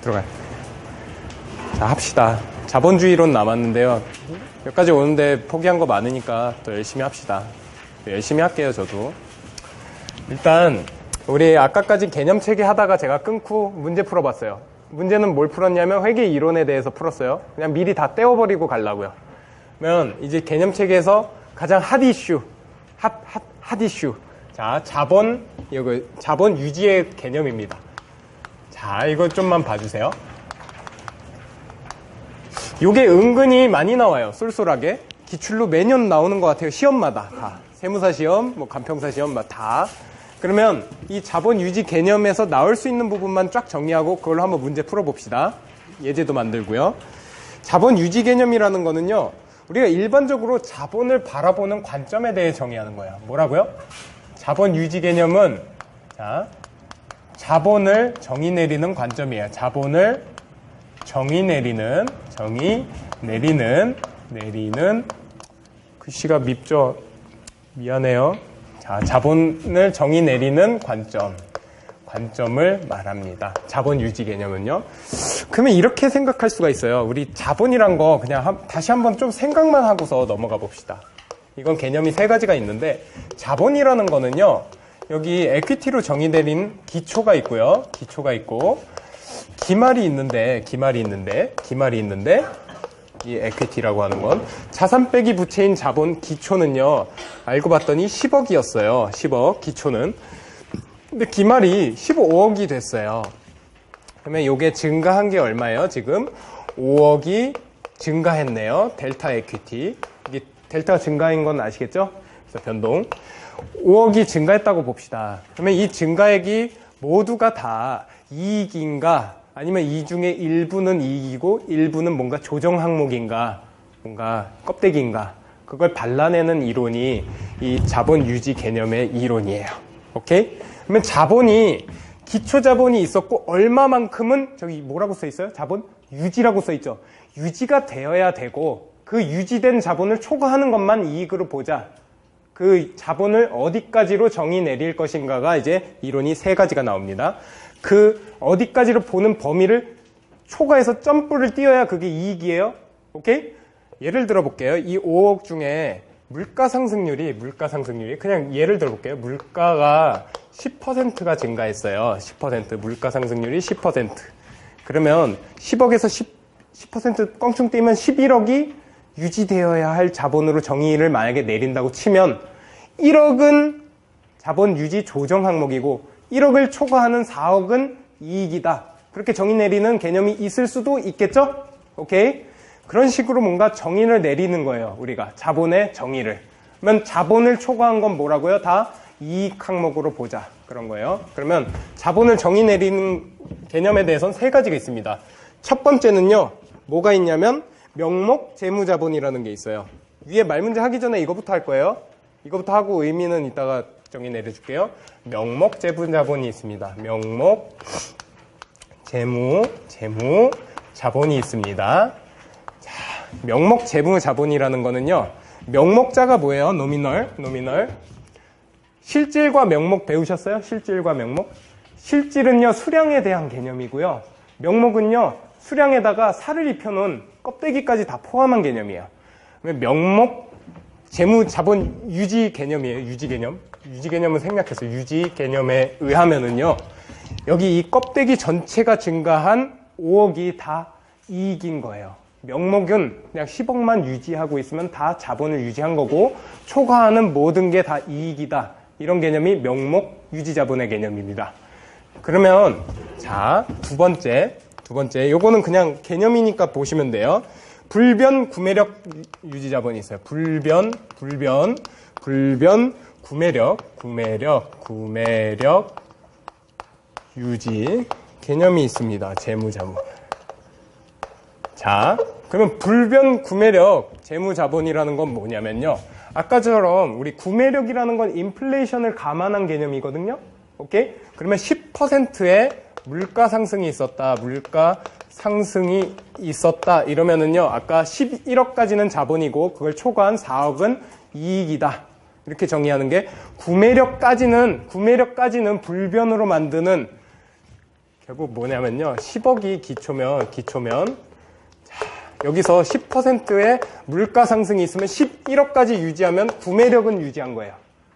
들어가요. 자, 합시다. 자본주의론 남았는데요. 여기까지 오는데 포기한 거 많으니까 또 열심히 합시다. 열심히 할게요, 저도. 일단 우리 아까까지 개념체계 하다가 제가 끊고 문제 풀어봤어요. 문제는 뭘 풀었냐면 회계 이론에 대해서 풀었어요. 그냥 미리 다 떼어버리고 가려고요. 그러면 이제 개념체계에서 가장 핫 이슈, 핫 이슈. 자, 자본 유지의 개념입니다. 자, 이거 좀만 봐주세요. 요게 은근히 많이 나와요. 쏠쏠하게. 기출로 매년 나오는 것 같아요. 시험마다 다. 세무사 시험, 뭐 간평사 시험 다. 그러면 이 자본 유지 개념에서 나올 수 있는 부분만 쫙 정리하고 그걸로 한번 문제 풀어봅시다. 예제도 만들고요. 자본 유지 개념이라는 거는요. 우리가 일반적으로 자본을 바라보는 관점에 대해 정의하는 거예요. 뭐라고요? 자본 유지 개념은 자, 자본을 정의 내리는 관점이에요. 자본을 정의 내리는 글씨가 밉죠. 미안해요. 자, 자본을 정의 내리는 관점을 말합니다. 자본 유지 개념은요. 그러면 이렇게 생각할 수가 있어요. 우리 자본이란 거 그냥 다시 한번 좀 생각만 하고서 넘어가 봅시다. 이건 개념이 세 가지가 있는데 자본이라는 거는요. 여기 에퀴티로 정의 내린 기초가 있고요. 기초가 있고 기말이 있는데 이 에퀴티라고 하는 건 자산 빼기 부채인 자본 기초는요. 알고 봤더니 10억이었어요. 10억 기초는. 근데 기말이 15억이 됐어요. 그러면 이게 증가한 게 얼마예요? 지금 5억이 증가했네요. 델타 에퀴티. 이게 델타가 증가인 건 아시겠죠? 그래서 변동. 5억이 증가했다고 봅시다. 그러면 이 증가액이 모두가 다 이익인가? 아니면 이 중에 일부는 이익이고 일부는 뭔가 조정 항목인가? 뭔가 껍데기인가? 그걸 발라내는 이론이 이 자본 유지 개념의 이론이에요. 오케이? 그러면 자본이 기초 자본이 있었고 얼마만큼은 저기 뭐라고 써 있어요? 자본 유지라고 써 있죠. 유지가 되어야 되고 그 유지된 자본을 초과하는 것만 이익으로 보자. 그 자본을 어디까지로 정의 내릴 것인가가 이제 이론이 세 가지가 나옵니다. 그 어디까지로 보는 범위를 초과해서 점프를 띄어야 그게 이익이에요. 오케이? 예를 들어 볼게요. 이 5억 중에 물가 상승률이 그냥 예를 들어 볼게요. 물가가 10%가 증가했어요. 10% 물가 상승률이 10%. 그러면 10억에서 10% 껑충 띄면 11억이 유지되어야 할 자본으로 정의를 만약에 내린다고 치면 1억은 자본 유지 조정 항목이고 1억을 초과하는 4억은 이익이다. 그렇게 정의 내리는 개념이 있을 수도 있겠죠? 오케이? 그런 식으로 뭔가 정의를 내리는 거예요. 우리가 자본의 정의를. 그러면 자본을 초과한 건 뭐라고요? 다 이익 항목으로 보자. 그런 거예요. 그러면 자본을 정의 내리는 개념에 대해서는 세 가지가 있습니다. 첫 번째는요. 뭐가 있냐면 명목 재무자본이라는 게 있어요. 위에 말문제 하기 전에 이거부터 할 거예요. 이거부터 하고 의미는 이따가 정의 내려줄게요. 명목 재무자본이 있습니다. 명목 재무자본이 있습니다. 자, 명목 재무자본이라는 거는요. 명목자가 뭐예요? 노미널. 실질과 명목 배우셨어요? 실질과 명목? 실질은요. 수량에 대한 개념이고요. 명목은요. 수량에다가 살을 입혀놓은 껍데기까지 다 포함한 개념이에요. 명목 재무자본 유지 개념이에요. 유지 개념. 유지 개념은 생략해서 유지 개념에 의하면은요. 여기 이 껍데기 전체가 증가한 5억이 다 이익인 거예요. 명목은 그냥 10억만 유지하고 있으면 다 자본을 유지한 거고 초과하는 모든 게 다 이익이다. 이런 개념이 명목 유지자본의 개념입니다. 그러면 자, 두 번째 요거는 그냥 개념이니까 보시면 돼요. 불변 구매력 유지자본이 있어요. 불변 구매력 유지 개념이 있습니다. 재무자본. 자, 그러면 불변 구매력 재무자본이라는 건 뭐냐면요. 아까처럼 우리 구매력이라는 건 인플레이션을 감안한 개념이거든요. 오케이? 그러면 10%의 물가 상승이 있었다 이러면은요. 아까 11억까지는 자본이고 그걸 초과한 4억은 이익이다. 이렇게 정의하는 게 구매력까지는 불변으로 만드는 결국 뭐냐면요. 10억이 기초면 자, 여기서 10%의 물가 상승이 있으면 11억까지 유지하면 구매력은 유지한 거예요.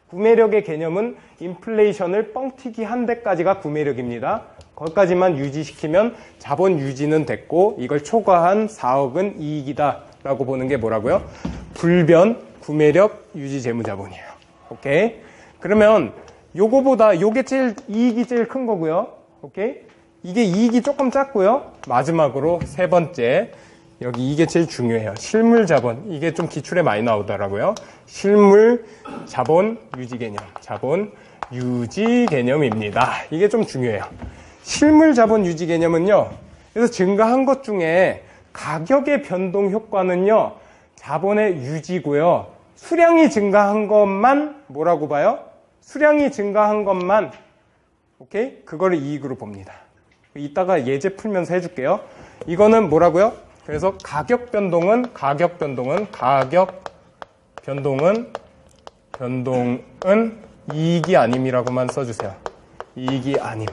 구매력의 개념은 인플레이션을 뻥튀기 한 데까지가 구매력입니다. 거기까지만 유지시키면 자본 유지는 됐고 이걸 초과한 4억은 이익이다 라고 보는 게 뭐라고요? 불변 구매력 유지 재무자본이에요. 오케이? 그러면 요거보다 요게 이익이 제일 큰 거고요. 오케이? 이게 이익이 조금 작고요. 마지막으로 세 번째, 여기 이게 제일 중요해요. 실물 자본. 이게 좀 기출에 많이 나오더라고요. 실물 자본 유지 개념. 자본 유지 개념입니다. 이게 좀 중요해요. 실물 자본 유지 개념은요. 그래서 증가한 것 중에 가격의 변동 효과는요. 자본의 유지고요. 수량이 증가한 것만 뭐라고 봐요? 수량이 증가한 것만 오케이? 그거를 이익으로 봅니다. 이따가 예제 풀면서 해줄게요. 이거는 뭐라고요? 그래서 가격 변동은 이익이 아님이라고만 써주세요. 이익이 아님.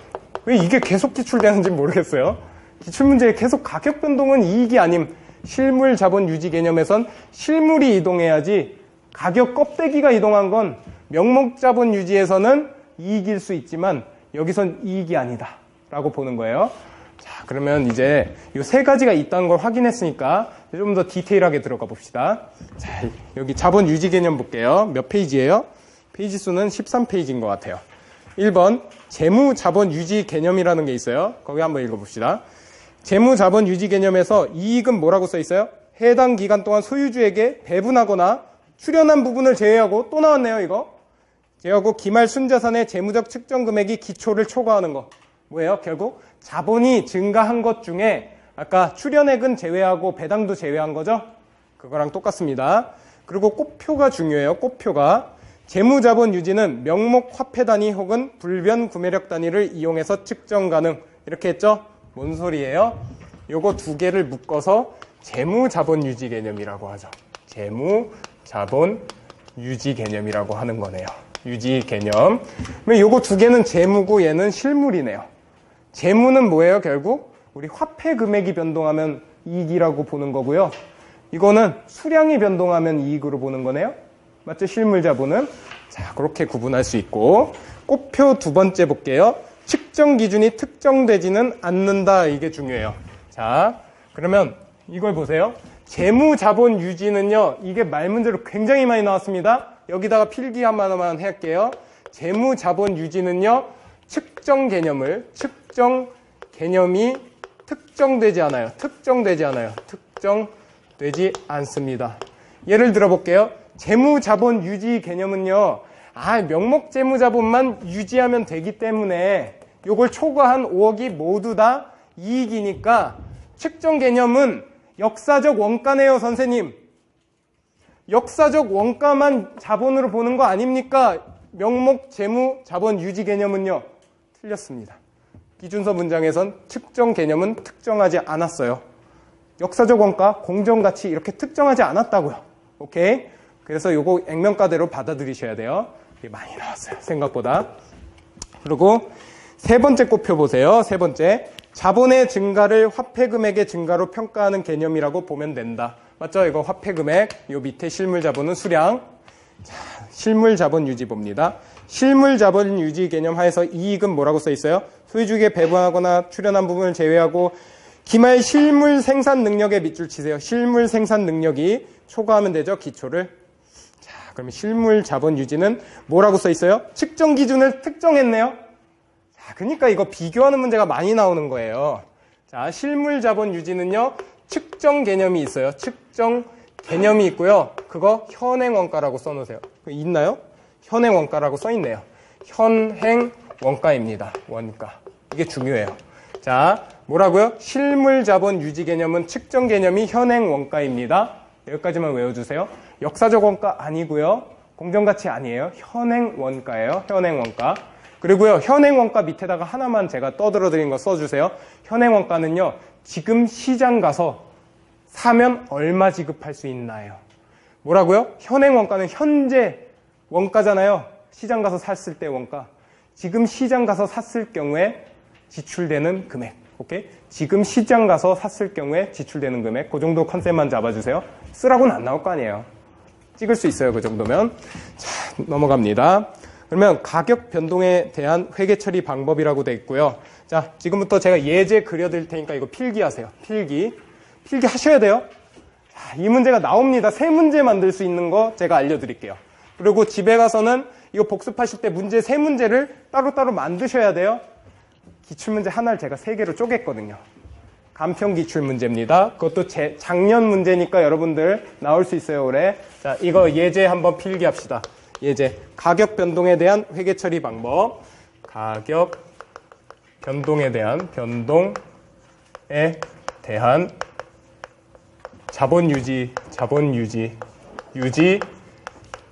왜 이게 계속 기출되는지 모르겠어요. 기출문제에 계속 가격 변동은 이익이 아님. 실물 자본 유지 개념에선 실물이 이동해야지 가격 껍데기가 이동한 건 명목 자본 유지에서는 이익일 수 있지만 여기선 이익이 아니다 라고 보는 거예요. 자, 그러면 이제 이 세 가지가 있다는 걸 확인했으니까 좀 더 디테일하게 들어가 봅시다. 자, 여기 자본 유지 개념 볼게요. 몇 페이지예요? 페이지 수는 13페이지인 것 같아요. 1번 재무 자본 유지 개념이라는 게 있어요. 거기 한번 읽어봅시다. 재무 자본 유지 개념에서 이익은 뭐라고 써 있어요? 해당 기간 동안 소유주에게 배분하거나 출연한 부분을 제외하고 또 나왔네요. 이거 제외하고 기말 순자산의 재무적 측정 금액이 기초를 초과하는 거. 뭐예요? 결국 자본이 증가한 것 중에 아까 출연액은 제외하고 배당도 제외한 거죠? 그거랑 똑같습니다. 그리고 꽃표가 중요해요. 꽃표가 재무자본 유지는 명목 화폐 단위 혹은 불변 구매력 단위를 이용해서 측정 가능. 이렇게 했죠? 뭔 소리예요? 요거 두 개를 묶어서 재무자본 유지 개념이라고 하죠. 재무자본 유지 개념이라고 하는 거네요. 유지 개념. 그러면 요거 두 개는 재무고 얘는 실물이네요. 재무는 뭐예요? 결국 우리 화폐 금액이 변동하면 이익이라고 보는 거고요. 이거는 수량이 변동하면 이익으로 보는 거네요. 맞죠? 실물 자본은. 자, 그렇게 구분할 수 있고 꽃표 두 번째 볼게요. 측정 기준이 특정되지는 않는다. 이게 중요해요. 자, 그러면 이걸 보세요. 재무 자본 유지는요. 이게 말 문제로 굉장히 많이 나왔습니다. 여기다가 필기 하나만 할게요. 재무 자본 유지는요. 측정 개념이 특정되지 않습니다. 예를 들어 볼게요. 재무자본 유지 개념은요. 명목 재무자본만 유지하면 되기 때문에 요걸 초과한 5억이 모두 다 이익이니까 측정 개념은 역사적 원가네요, 선생님. 역사적 원가만 자본으로 보는 거 아닙니까? 명목 재무자본 유지 개념은요. 틀렸습니다. 기준서 문장에선 측정 개념은 특정하지 않았어요. 역사적 원가, 공정가치 이렇게 특정하지 않았다고요. 오케이? 그래서 요거 액면가대로 받아들이셔야 돼요. 이게 많이 나왔어요. 생각보다. 그리고 세 번째 꼽혀 보세요. 세 번째. 자본의 증가를 화폐 금액의 증가로 평가하는 개념이라고 보면 된다. 맞죠? 이거 화폐 금액, 요 밑에 실물 자본은 수량. 자, 실물 자본 유지 봅니다. 실물 자본 유지 개념 하에서 이익은 뭐라고 써 있어요? 소유주에게 배분하거나 출연한 부분을 제외하고 기말 실물 생산 능력에 밑줄 치세요. 실물 생산 능력이 초과하면 되죠. 기초를. 자, 그러면 실물 자본 유지는 뭐라고 써 있어요? 측정 기준을 특정했네요. 자, 그러니까 이거 비교하는 문제가 많이 나오는 거예요. 자, 실물 자본 유지는요. 측정 개념이 있어요. 측정 개념이 있고요. 그거 현행 원가라고 써놓으세요. 있나요? 현행 원가라고 써있네요. 현행 원가입니다. 원가. 이게 중요해요. 자, 뭐라고요? 실물 자본 유지 개념은 측정 개념이 현행 원가입니다. 여기까지만 외워주세요. 역사적 원가 아니고요. 공정가치 아니에요. 현행 원가예요. 현행 원가. 그리고요. 현행 원가 밑에다가 하나만 제가 떠들어 드린 거 써주세요. 현행 원가는요. 지금 시장 가서 사면 얼마 지급할 수 있나요? 뭐라고요? 현행 원가는 현재 원가잖아요. 시장 가서 샀을 때 원가. 지금 시장 가서 샀을 경우에 지출되는 금액. 오케이? 지금 시장 가서 샀을 경우에 지출되는 금액. 그 정도 컨셉만 잡아주세요. 쓰라고는 안 나올 거 아니에요. 찍을 수 있어요. 그 정도면. 자, 넘어갑니다. 그러면 가격 변동에 대한 회계 처리 방법이라고 되어 있고요. 자, 지금부터 제가 예제 그려드릴 테니까 이거 필기하세요. 필기 하셔야 돼요. 자, 이 문제가 나옵니다. 세 문제 만들 수 있는 거 제가 알려드릴게요. 그리고 집에 가서는 이거 복습하실 때 문제 세 문제를 따로따로 만드셔야 돼요. 기출문제 하나를 제가 세 개로 쪼갰거든요. 간편 기출문제입니다. 그것도 작년 문제니까 여러분들 나올 수 있어요, 올해. 자, 이거 예제 한번 필기합시다. 예제. 가격 변동에 대한 회계 처리 방법. 가격 변동에 대한 자본 유지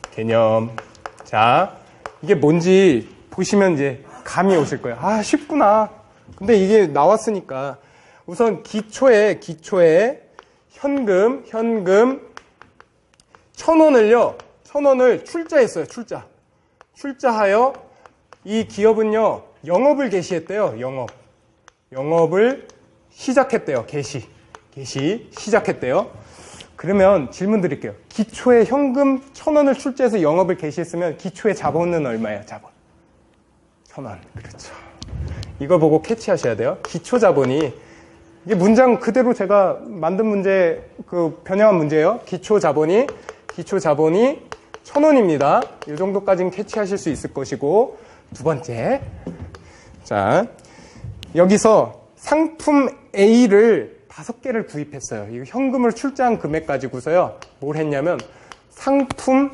개념. 자, 이게 뭔지 보시면 이제 감이 오실 거예요. 아, 쉽구나. 근데 이게 나왔으니까 우선 기초에 현금 1,000원을 출자했어요. 출자하여 이 기업은요 영업을 개시했대요. 영업을 시작했대요. 개시 시작했대요. 그러면 질문 드릴게요. 기초에 현금 1,000원을 출자해서 영업을 개시했으면 기초의 자본은 얼마예요? 자본 1,000원. 그렇죠. 이걸 보고 캐치하셔야 돼요. 기초 자본이, 이게 문장 그대로 제가 만든 문제, 변형한 문제예요. 기초 자본이 1,000원입니다. 이 정도까지는 캐치하실 수 있을 것이고, 두 번째. 자, 여기서 상품 A를 5개를 구입했어요. 이 현금을 출자한 금액 가지고서요. 뭘 했냐면, 상품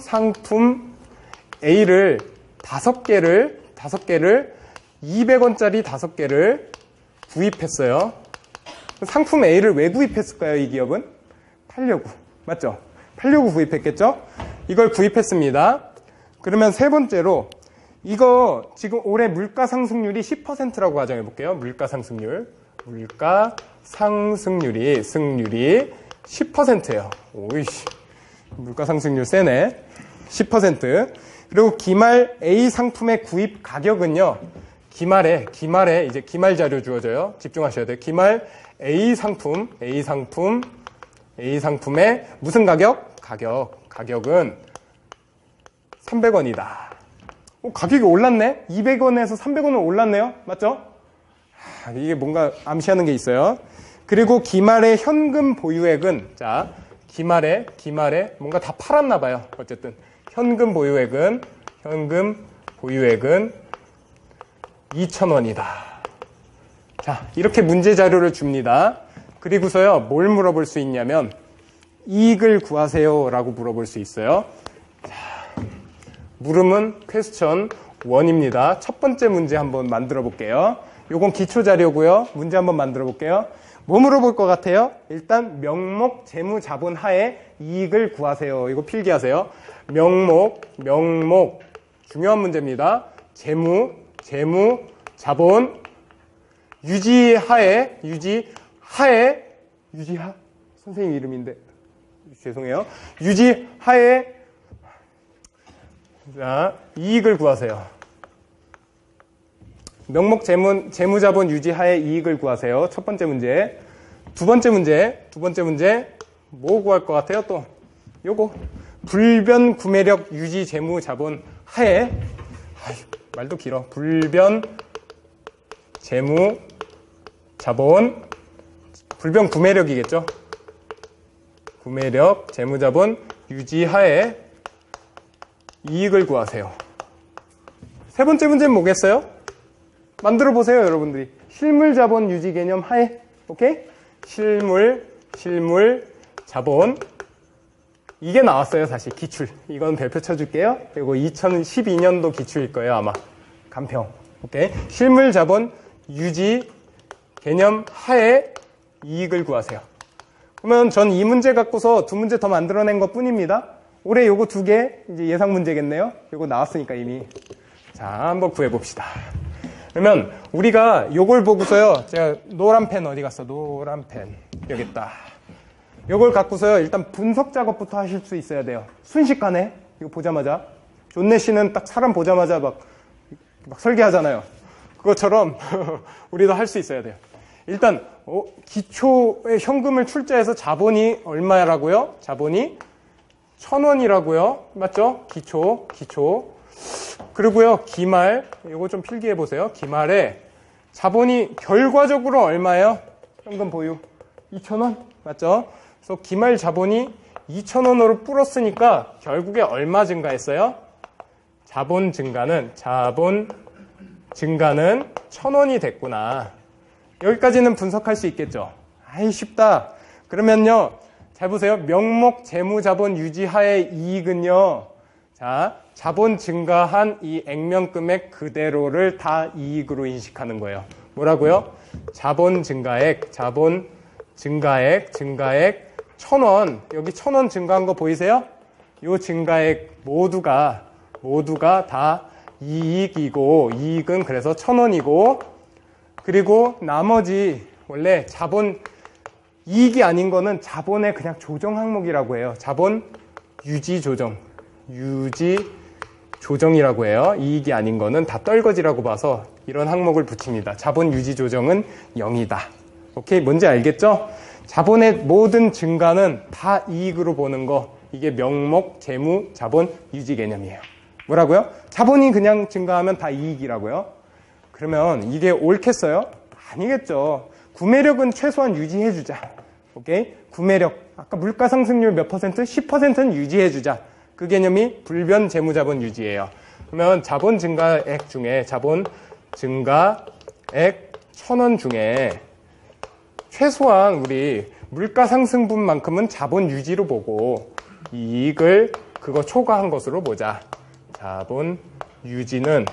A를 5개를 200원짜리 5개를 구입했어요. 상품 A를 왜 구입했을까요? 이 기업은? 팔려고. 맞죠? 팔려고 구입했겠죠? 이걸 구입했습니다. 그러면 세 번째로, 이거 지금 올해 물가 상승률이 10%라고 가정해 볼게요. 물가 상승률이 10%예요. 오이씨. 물가 상승률 세네. 10%. 그리고 기말 A 상품의 구입 가격은요. 기말에 이제 기말 자료 주어져요. 집중하셔야 돼요. 기말 A 상품의 무슨 가격은 300원이다. 가격이 올랐네? 200원에서 300원은 올랐네요? 맞죠? 이게 뭔가 암시하는 게 있어요. 그리고 기말의 현금 보유액은, 자, 기말에 뭔가 다 팔았나 봐요. 어쨌든. 현금 보유액은 2,000원이다. 자, 이렇게 문제 자료를 줍니다. 그리고서요, 뭘 물어볼 수 있냐면, 이익을 구하세요 라고 물어볼 수 있어요. 자, 물음은 퀘스천 1입니다. 첫 번째 문제 한번 만들어 볼게요. 요건 기초 자료고요. 문제 한번 만들어 볼게요. 뭐 물어볼 것 같아요? 일단 명목 재무 자본 하에 이익을 구하세요. 이거 필기하세요. 명목 중요한 문제입니다. 재무 자본 유지하에 선생님 이름인데 죄송해요. 유지하에 자, 이익을 구하세요. 명목 재무자본 유지하에 이익을 구하세요. 첫 번째 문제. 두 번째 문제 뭐 구할 것 같아요? 또 요거 불변 구매력 유지 재무자본 하에 말도 길어. 불변 재무자본 불변 구매력이겠죠? 구매력 재무자본 유지하에 이익을 구하세요. 세 번째 문제는 뭐겠어요? 만들어 보세요, 여러분들이. 실물 자본 유지 개념 하에. 오케이? 실물 자본. 이게 나왔어요, 사실. 기출. 이건 별표 쳐줄게요. 그리고 2012년도 기출일 거예요, 아마. 간평. 오케이? 실물 자본 유지 개념 하에 이익을 구하세요. 그러면 전 이 문제 갖고서 두 문제 더 만들어낸 것 뿐입니다. 올해 요거 2개 이제 예상 문제겠네요. 요거 나왔으니까 이미. 자, 한번 구해봅시다. 그러면 우리가 요걸 보고서요. 제가 노란 펜 어디 갔어? 노란 펜. 여기 있다. 요걸 갖고서요. 일단 분석 작업부터 하실 수 있어야 돼요. 순식간에. 이거 보자마자. 존내 씨는 딱 사람 보자마자 막 설계하잖아요. 그것처럼 우리도 할 수 있어야 돼요. 일단 기초에 현금을 출자해서 자본이 얼마라고요? 자본이 1,000원이라고요. 맞죠? 기초. 그리고요, 기말, 이거 좀 필기해 보세요. 기말에 자본이 결과적으로 얼마예요? 현금 보유 2,000원. 맞죠? 그래서 기말 자본이 2,000원으로 불었으니까 결국에 얼마 증가했어요? 자본 증가는 1,000원이 됐구나. 여기까지는 분석할 수 있겠죠? 아이, 쉽다. 그러면요, 잘 보세요. 명목 재무자본 유지하의 이익은요, 자, 자본 증가한 이 액면금액 그대로를 다 이익으로 인식하는 거예요. 뭐라고요? 자본 증가액 1,000원. 여기 1,000원 증가한 거 보이세요? 요 증가액 모두가 다 이익이고, 이익은 그래서 1,000원이고, 그리고 나머지 원래 자본 이익이 아닌 거는 자본의 그냥 조정 항목이라고 해요. 자본 유지 조정이라고 해요. 이익이 아닌 거는 다 떨거지라고 봐서 이런 항목을 붙입니다. 자본 유지 조정은 0이다. 오케이, 뭔지 알겠죠? 자본의 모든 증가는 다 이익으로 보는 거, 이게 명목 재무 자본 유지 개념이에요. 뭐라고요? 자본이 그냥 증가하면 다 이익이라고요? 그러면 이게 옳겠어요? 아니겠죠. 구매력은 최소한 유지해주자. 오케이? 구매력. 아까 물가 상승률 몇 퍼센트? 10%는 유지해주자. 그 개념이 불변 재무자본 유지예요. 그러면 자본 증가액 중에, 자본 증가액 1,000원 중에 최소한 우리 물가 상승분만큼은 자본 유지로 보고 이익을 그거 초과한 것으로 보자. 자본 유지는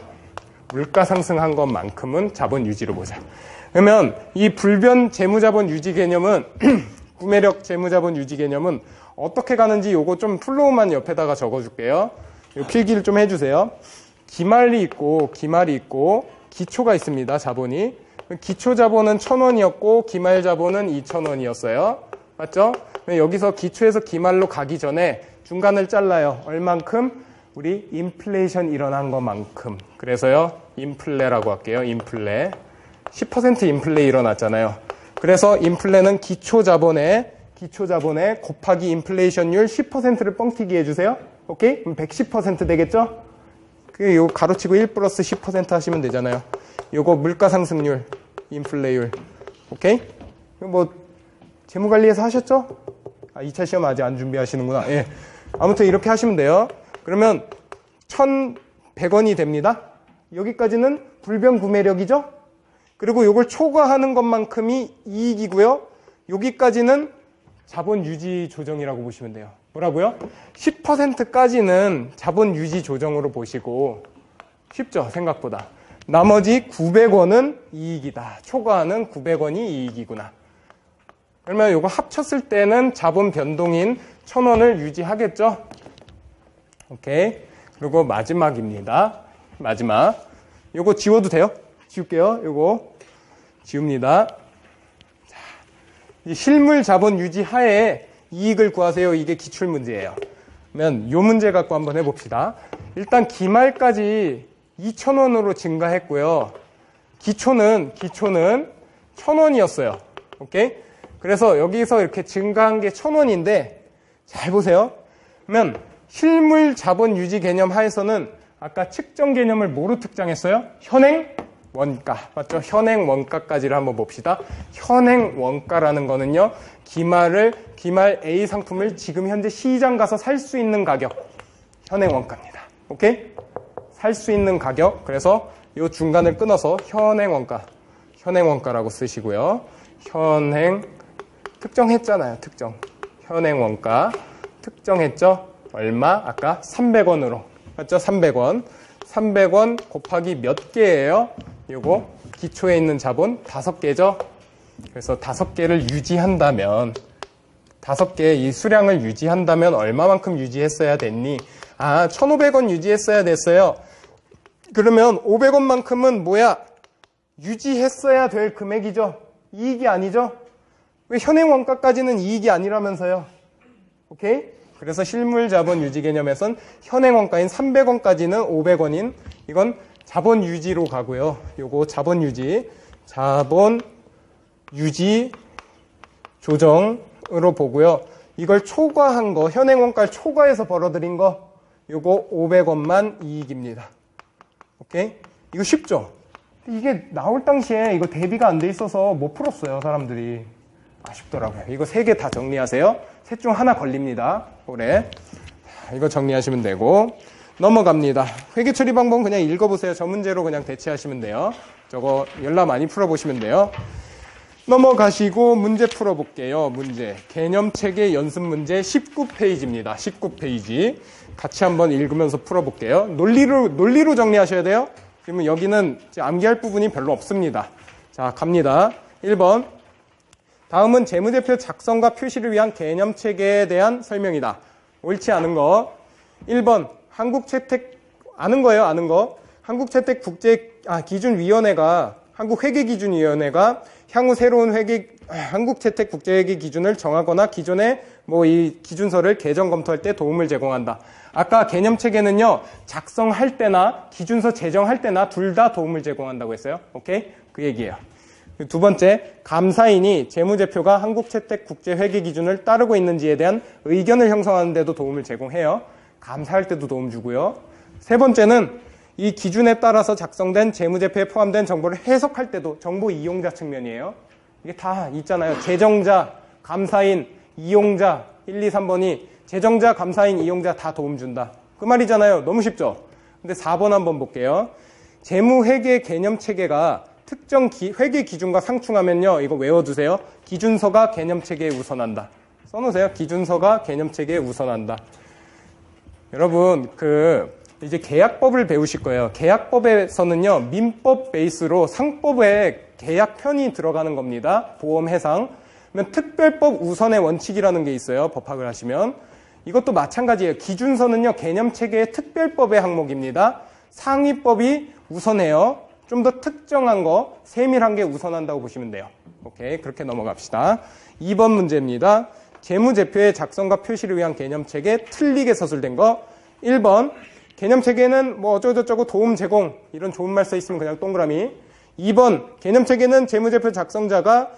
물가 상승한 것만큼은 자본 유지로 보자. 그러면 이 불변 재무자본 유지 개념은 구매력 재무자본 유지 개념은 어떻게 가는지 요거 좀 플로우만 옆에다가 적어줄게요. 요 필기를 좀 해주세요. 기말이 있고 기초가 있습니다. 자본이. 기초 자본은 1,000원이었고 기말 자본은 2,000원이었어요. 맞죠? 여기서 기초에서 기말로 가기 전에 중간을 잘라요. 얼만큼? 우리 인플레이션 일어난 것만큼. 그래서요, 인플레라고 할게요. 인플레. 10% 인플레 일어났잖아요. 그래서 인플레는 기초 자본에 곱하기 인플레이션율 10%를 뻥튀기 해주세요. 오케이? 그럼 110% 되겠죠? 요거 가로치고 1 플러스 10% 하시면 되잖아요. 요거 물가 상승률, 인플레율. 오케이? 뭐, 재무관리에서 하셨죠? 2차 시험 아직 안 준비하시는구나. 예. 아무튼 이렇게 하시면 돼요. 그러면 1,100원이 됩니다. 여기까지는 불변 구매력이죠? 그리고 요걸 초과하는 것만큼이 이익이고요. 여기까지는 자본 유지 조정이라고 보시면 돼요. 뭐라고요? 10%까지는 자본 유지 조정으로 보시고, 쉽죠? 생각보다. 나머지 900원은 이익이다. 초과하는 900원이 이익이구나. 그러면 요거 합쳤을 때는 자본 변동인 1,000원을 유지하겠죠? 오케이. 그리고 마지막입니다. 마지막. 요거 지워도 돼요? 지울게요. 요거 지웁니다. 자, 이 실물 자본 유지 하에 이익을 구하세요. 이게 기출 문제예요. 그러면 요 문제 갖고 한번 해봅시다. 일단 기말까지 2,000원으로 증가했고요. 기초는 1,000원이었어요. 오케이? 그래서 여기서 이렇게 증가한 게 1,000원인데 잘 보세요. 그러면 실물 자본 유지 개념 하에서는 아까 측정 개념을 뭐로 특정했어요? 현행 원가. 맞죠? 현행 원가까지를 한번 봅시다. 현행 원가라는 거는요. 기말 A 상품을 지금 현재 시장 가서 살 수 있는 가격. 현행 원가입니다. 오케이? 살 수 있는 가격. 그래서 이 중간을 끊어서 현행 원가라고 쓰시고요. 현행 특정했잖아요. 특정. 현행 원가 특정했죠? 얼마? 아까 300원으로. 맞죠? 300원. 300원 곱하기 몇 개예요? 요거 기초에 있는 자본 5개죠? 그래서 5개를 유지한다면 5개의 이 수량을 유지한다면 얼마만큼 유지했어야 됐니? 1,500원 유지했어야 됐어요. 그러면 500원만큼은 뭐야? 유지했어야 될 금액이죠? 이익이 아니죠? 왜 현행 원가까지는 이익이 아니라면서요? 오케이? 그래서 실물 자본 유지 개념에선 현행 원가인 300원까지는 500원인 이건 자본 유지로 가고요. 요거 자본 유지 조정으로 보고요. 이걸 초과한 거, 현행 원가를 초과해서 벌어들인 거, 요거 500원만 이익입니다. 오케이? 이거 쉽죠? 이게 나올 당시에 이거 대비가 안 돼 있어서 못 풀었어요, 사람들이. 아쉽더라고요. 이거 3개 다 정리하세요. 셋 중 하나 걸립니다. 올해. 이거 정리하시면 되고. 넘어갑니다. 회계 처리 방법은 그냥 읽어보세요. 저 문제로 그냥 대체하시면 돼요. 저거 열라 많이 풀어보시면 돼요. 넘어가시고 문제 풀어볼게요. 문제. 개념체계 연습 문제 19페이지입니다. 19페이지. 같이 한번 읽으면서 풀어볼게요. 논리로 정리하셔야 돼요. 그러면 여기는 암기할 부분이 별로 없습니다. 자, 갑니다. 1번. 다음은 재무제표 작성과 표시를 위한 개념체계에 대한 설명이다. 옳지 않은 거. 1번. 한국채택, 아는 거예요, 아는 거. 한국회계기준위원회가 향후 새로운 한국채택국제회계 기준을 정하거나 기존의 이 기준서를 개정 검토할 때 도움을 제공한다. 아까 개념체계는요, 작성할 때나 기준서 제정할 때나 둘 다 도움을 제공한다고 했어요. 오케이? 그 얘기예요. 두 번째, 감사인이 재무제표가 한국채택국제회계 기준을 따르고 있는지에 대한 의견을 형성하는 데도 도움을 제공해요. 감사할 때도 도움 주고요. 세 번째는 이 기준에 따라서 작성된 재무제표에 포함된 정보를 해석할 때도 정보 이용자 측면이에요. 이게 다 있잖아요. 제정자, 감사인, 이용자, 1, 2, 3번이 제정자, 감사인, 이용자 다 도움 준다. 그 말이잖아요. 너무 쉽죠? 근데 4번 한번 볼게요. 재무회계 개념체계가 특정 회계 기준과 상충하면요. 이거 외워두세요. 기준서가 개념체계에 우선한다. 써놓으세요. 기준서가 개념체계에 우선한다. 여러분, 이제 계약법을 배우실 거예요. 계약법에서는요, 민법 베이스로 상법에 계약편이 들어가는 겁니다. 보험 해상. 그러면 특별법 우선의 원칙이라는 게 있어요. 법학을 하시면. 이것도 마찬가지예요. 기준서는요, 개념체계의 특별법의 항목입니다. 상위법이 우선해요. 좀 더 특정한 거, 세밀한 게 우선한다고 보시면 돼요. 오케이. 그렇게 넘어갑시다. 2번 문제입니다. 재무제표의 작성과 표시를 위한 개념체계 틀리게 서술된 거. 1번. 개념체계는 어쩌고저쩌고 도움 제공. 이런 좋은 말 써 있으면 그냥 동그라미. 2번. 개념체계는 재무제표 작성자가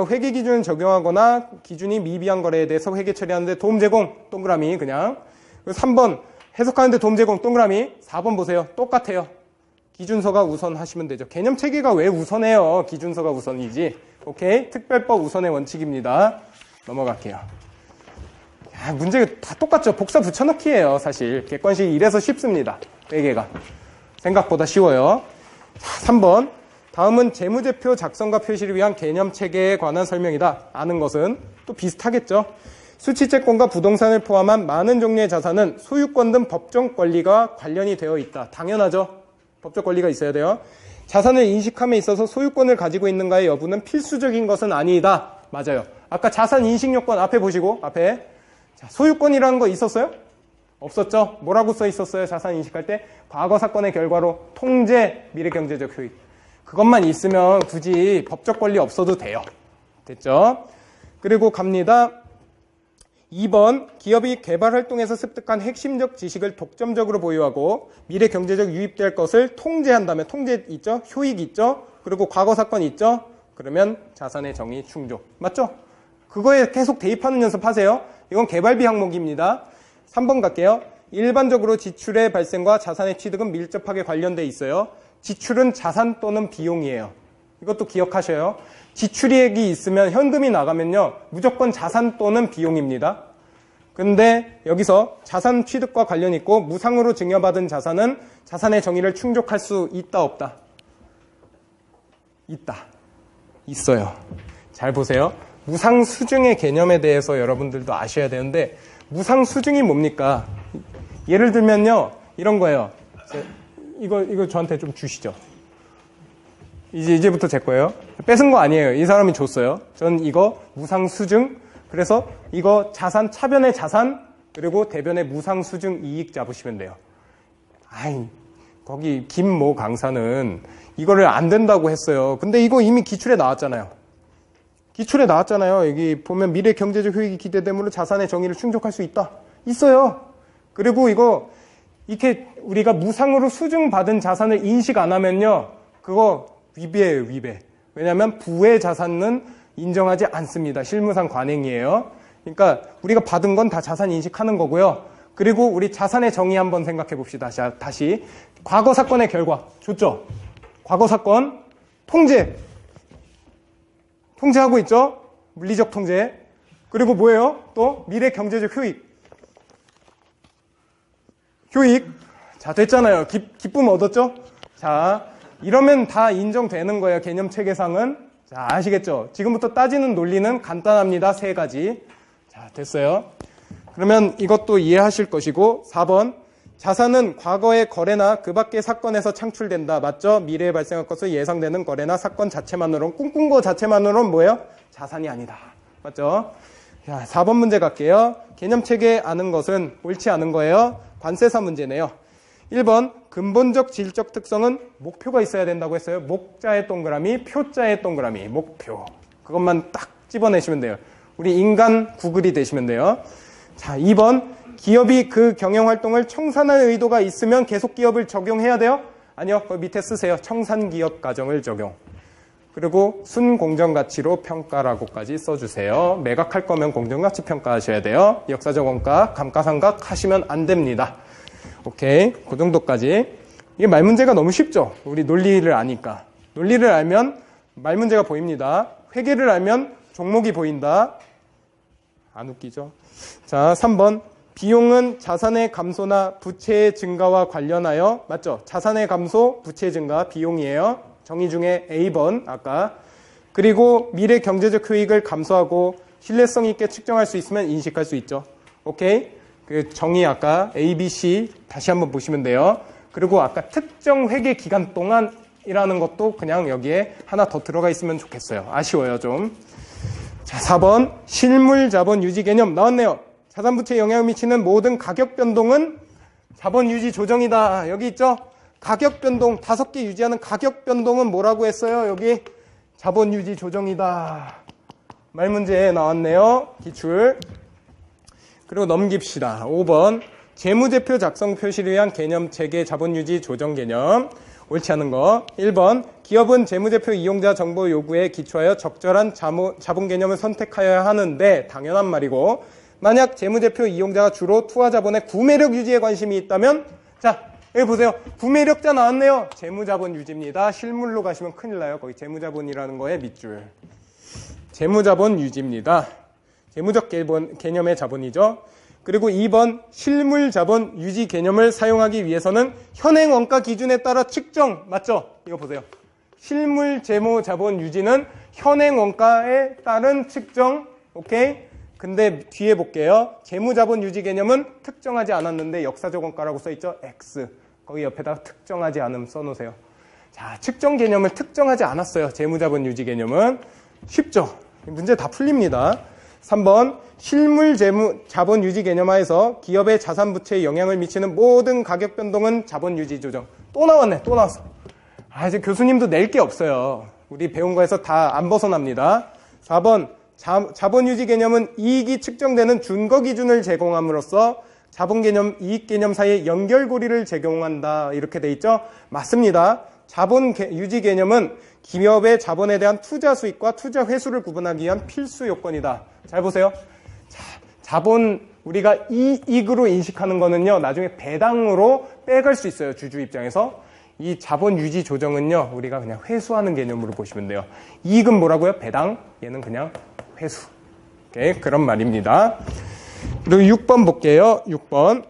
회계 기준을 적용하거나 기준이 미비한 거래에 대해서 회계 처리하는데 도움 제공. 동그라미 그냥. 3번. 해석하는데 도움 제공. 동그라미. 4번 보세요. 똑같아요. 기준서가 우선하시면 되죠. 개념체계가 왜 우선해요? 기준서가 우선이지. 오케이. 특별법 우선의 원칙입니다. 넘어갈게요. 문제가 다 똑같죠. 복사 붙여넣기예요. 사실 객관식 이래서 쉽습니다. 회계가 생각보다 쉬워요. 자, 3번. 다음은 재무제표 작성과 표시를 위한 개념체계에 관한 설명이다. 아는 것은 또 비슷하겠죠. 수취채권과 부동산을 포함한 많은 종류의 자산은 소유권 등 법정 권리가 관련이 되어 있다. 당연하죠. 법적 권리가 있어야 돼요. 자산을 인식함에 있어서 소유권을 가지고 있는가의 여부는 필수적인 것은 아니다. 맞아요. 아까 자산 인식 요건 앞에 보시고 앞에 자, 소유권이라는 거 있었어요? 없었죠? 뭐라고 써 있었어요? 자산 인식할 때? 과거 사건의 결과로 통제, 미래경제적 효익. 그것만 있으면 굳이 법적 권리 없어도 돼요. 됐죠? 그리고 갑니다. 2번. 기업이 개발활동에서 습득한 핵심적 지식을 독점적으로 보유하고 미래경제적 유입될 것을 통제한다면 통제 있죠? 효익 있죠? 그리고 과거 사건 있죠? 그러면 자산의 정의 충족. 맞죠? 그거에 계속 대입하는 연습하세요. 이건 개발비 항목입니다. 3번 갈게요. 일반적으로 지출의 발생과 자산의 취득은 밀접하게 관련돼 있어요. 지출은 자산 또는 비용이에요. 이것도 기억하셔요. 지출이익이 있으면 현금이 나가면요. 무조건 자산 또는 비용입니다. 근데 여기서 자산 취득과 관련이 있고 무상으로 증여받은 자산은 자산의 정의를 충족할 수 있다 없다? 있다. 있어요. 잘 보세요. 무상수증의 개념에 대해서 여러분들도 아셔야 되는데 무상수증이 뭡니까? 예를 들면요. 이런 거예요. 이거 저한테 좀 주시죠. 이제부터 제 거예요. 뺏은 거 아니에요. 이 사람이 줬어요. 전 이거 무상수증. 그래서 이거 자산, 차변의 자산, 그리고 대변의 무상수증 이익 잡으시면 돼요. 거기 김모 강사는 이거를 안 된다고 했어요. 근데 이거 이미 기출에 나왔잖아요. 기출에 나왔잖아요. 여기 보면 미래 경제적 효익이 기대되므로 자산의 정의를 충족할 수 있다. 있어요. 그리고 이거 이렇게 우리가 무상으로 수증받은 자산을 인식 안 하면요, 그거 위배예요, 위배. 왜냐하면 부의 자산은 인정하지 않습니다. 실무상 관행이에요. 그러니까 우리가 받은 건 다 자산 인식하는 거고요. 그리고 우리 자산의 정의 한번 생각해 봅시다. 자, 다시 과거 사건의 결과 좋죠? 과거 사건 통제하고 있죠? 물리적 통제. 그리고 뭐예요? 또 미래 경제적 효익. 자, 됐잖아요. 기쁨 얻었죠? 자, 이러면 다 인정되는 거예요. 개념 체계상은. 자, 아시겠죠? 지금부터 따지는 논리는 간단합니다. 3가지. 자, 됐어요. 그러면 이것도 이해하실 것이고, 4번. 자산은 과거의 거래나 그 밖의 사건에서 창출된다. 맞죠? 미래에 발생할 것을 예상되는 거래나 사건 자체만으로는, 꿈꾼 거 자체만으로는 뭐예요? 자산이 아니다. 맞죠? 자, 4번 문제 갈게요. 개념 체계 아는 것은 옳지 않은 거예요. 관세사 문제네요. 1번, 근본적 질적 특성은 목표가 있어야 된다고 했어요. 목자의 동그라미, 표자의 동그라미, 목표. 그것만 딱 집어내시면 돼요. 우리 인간 구글이 되시면 돼요. 자, 2번, 기업이 그 경영활동을 청산할 의도가 있으면 계속 기업을 적용해야 돼요? 아니요, 그 밑에 쓰세요. 청산기업 가정을 적용. 그리고 순공정가치로 평가라고까지 써주세요. 매각할 거면 공정가치 평가하셔야 돼요. 역사적 원가, 감가상각 하시면 안 됩니다. 오케이, 그 정도까지. 이게 말 문제가 너무 쉽죠? 우리 논리를 아니까. 논리를 알면 말 문제가 보입니다. 회계를 알면 종목이 보인다. 안 웃기죠? 자, 3번. 비용은 자산의 감소나 부채의 증가와 관련하여, 맞죠? 자산의 감소, 부채 증가, 비용이에요. 정의 중에 A번, 아까. 그리고 미래 경제적 효익을 감소하고 신뢰성 있게 측정할 수 있으면 인식할 수 있죠. 오케이? 그 정의 아까 A, B, C 다시 한번 보시면 돼요. 그리고 아까 특정 회계 기간 동안이라는 것도 그냥 여기에 하나 더 들어가 있으면 좋겠어요. 아쉬워요, 좀. 자, 4번. 실물 자본 유지 개념 나왔네요. 자산 부채에 영향을 미치는 모든 가격 변동은 자본 유지 조정이다. 여기 있죠? 가격 변동, 5개 유지하는 가격 변동은 뭐라고 했어요? 여기 자본 유지 조정이다. 말 문제에 나왔네요. 기출. 그리고 넘깁시다. 5번. 재무제표 작성 표시를 위한 개념 체계 자본 유지 조정 개념. 옳지 않은 거. 1번. 기업은 재무제표 이용자 정보 요구에 기초하여 적절한 자본 개념을 선택하여야 하는데 당연한 말이고, 만약 재무제표 이용자가 주로 투하자본의 구매력 유지에 관심이 있다면, 자, 여기 보세요. 구매력자 나왔네요. 재무자본 유지입니다. 실물로 가시면 큰일 나요. 거기 재무자본이라는 거에 밑줄. 재무자본 유지입니다. 재무적 개념의 자본이죠. 그리고 2번, 실물자본 유지 개념을 사용하기 위해서는 현행 원가 기준에 따라 측정. 맞죠? 이거 보세요. 실물 재무 자본 유지는 현행 원가에 따른 측정. 오케이? 근데 뒤에 볼게요. 재무자본 유지 개념은 특정하지 않았는데 역사적 원가라고 써있죠? X. 거기 옆에다가 특정하지 않음 써놓으세요. 자, 측정 개념을 특정하지 않았어요. 재무자본 유지 개념은. 쉽죠? 문제 다 풀립니다. 3번. 실물 자본 유지 개념 하에서 기업의 자산 부채에 영향을 미치는 모든 가격 변동은 자본 유지 조정. 또 나왔네. 또 나왔어. 아, 이제 교수님도 낼 게 없어요. 우리 배운 거에서 다 안 벗어납니다. 4번. 자본 유지 개념은 이익이 측정되는 준거 기준을 제공함으로써 자본 개념, 이익 개념 사이에 연결고리를 제공한다. 이렇게 돼 있죠? 맞습니다. 자본 유지 개념은 기업의 자본에 대한 투자 수익과 투자 회수를 구분하기 위한 필수 요건이다. 잘 보세요. 자본 우리가 이익으로 인식하는 거는요, 나중에 배당으로 빼갈 수 있어요. 주주 입장에서. 이 자본 유지 조정은요, 우리가 그냥 회수하는 개념으로 보시면 돼요. 이익은 뭐라고요? 배당. 얘는 그냥 회수. 오케이, 그런 말입니다. 그리고 6번 볼게요. 6번.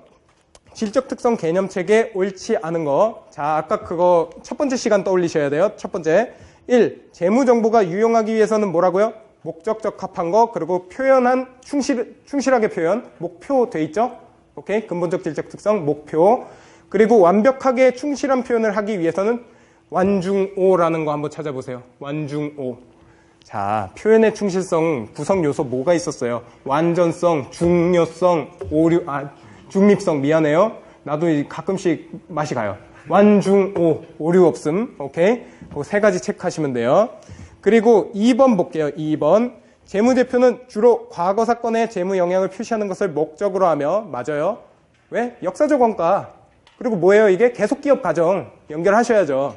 질적 특성 개념 체계 옳지 않은 거. 자, 아까 그거 첫 번째 시간 떠올리셔야 돼요. 첫 번째. 1. 재무 정보가 유용하기 위해서는 뭐라고요? 목적 적합한 거, 그리고 표현한 충실하게 표현. 목표 돼 있죠? 오케이. 근본적 질적 특성 목표. 그리고 완벽하게 충실한 표현을 하기 위해서는 완중오라는 거 한번 찾아보세요. 완중오. 자, 표현의 충실성 구성 요소 뭐가 있었어요? 완전성, 중요성, 중립성. 미안해요. 나도 가끔씩 맛이 가요. 완중오, 오류 없음. 오케이. 그 3가지 체크하시면 돼요. 그리고 2번 볼게요. 2번. 재무제표는 주로 과거 사건의 재무 영향을 표시하는 것을 목적으로 하며, 맞아요. 왜? 역사적 원가. 그리고 뭐예요? 이게 계속기업 과정 연결하셔야죠.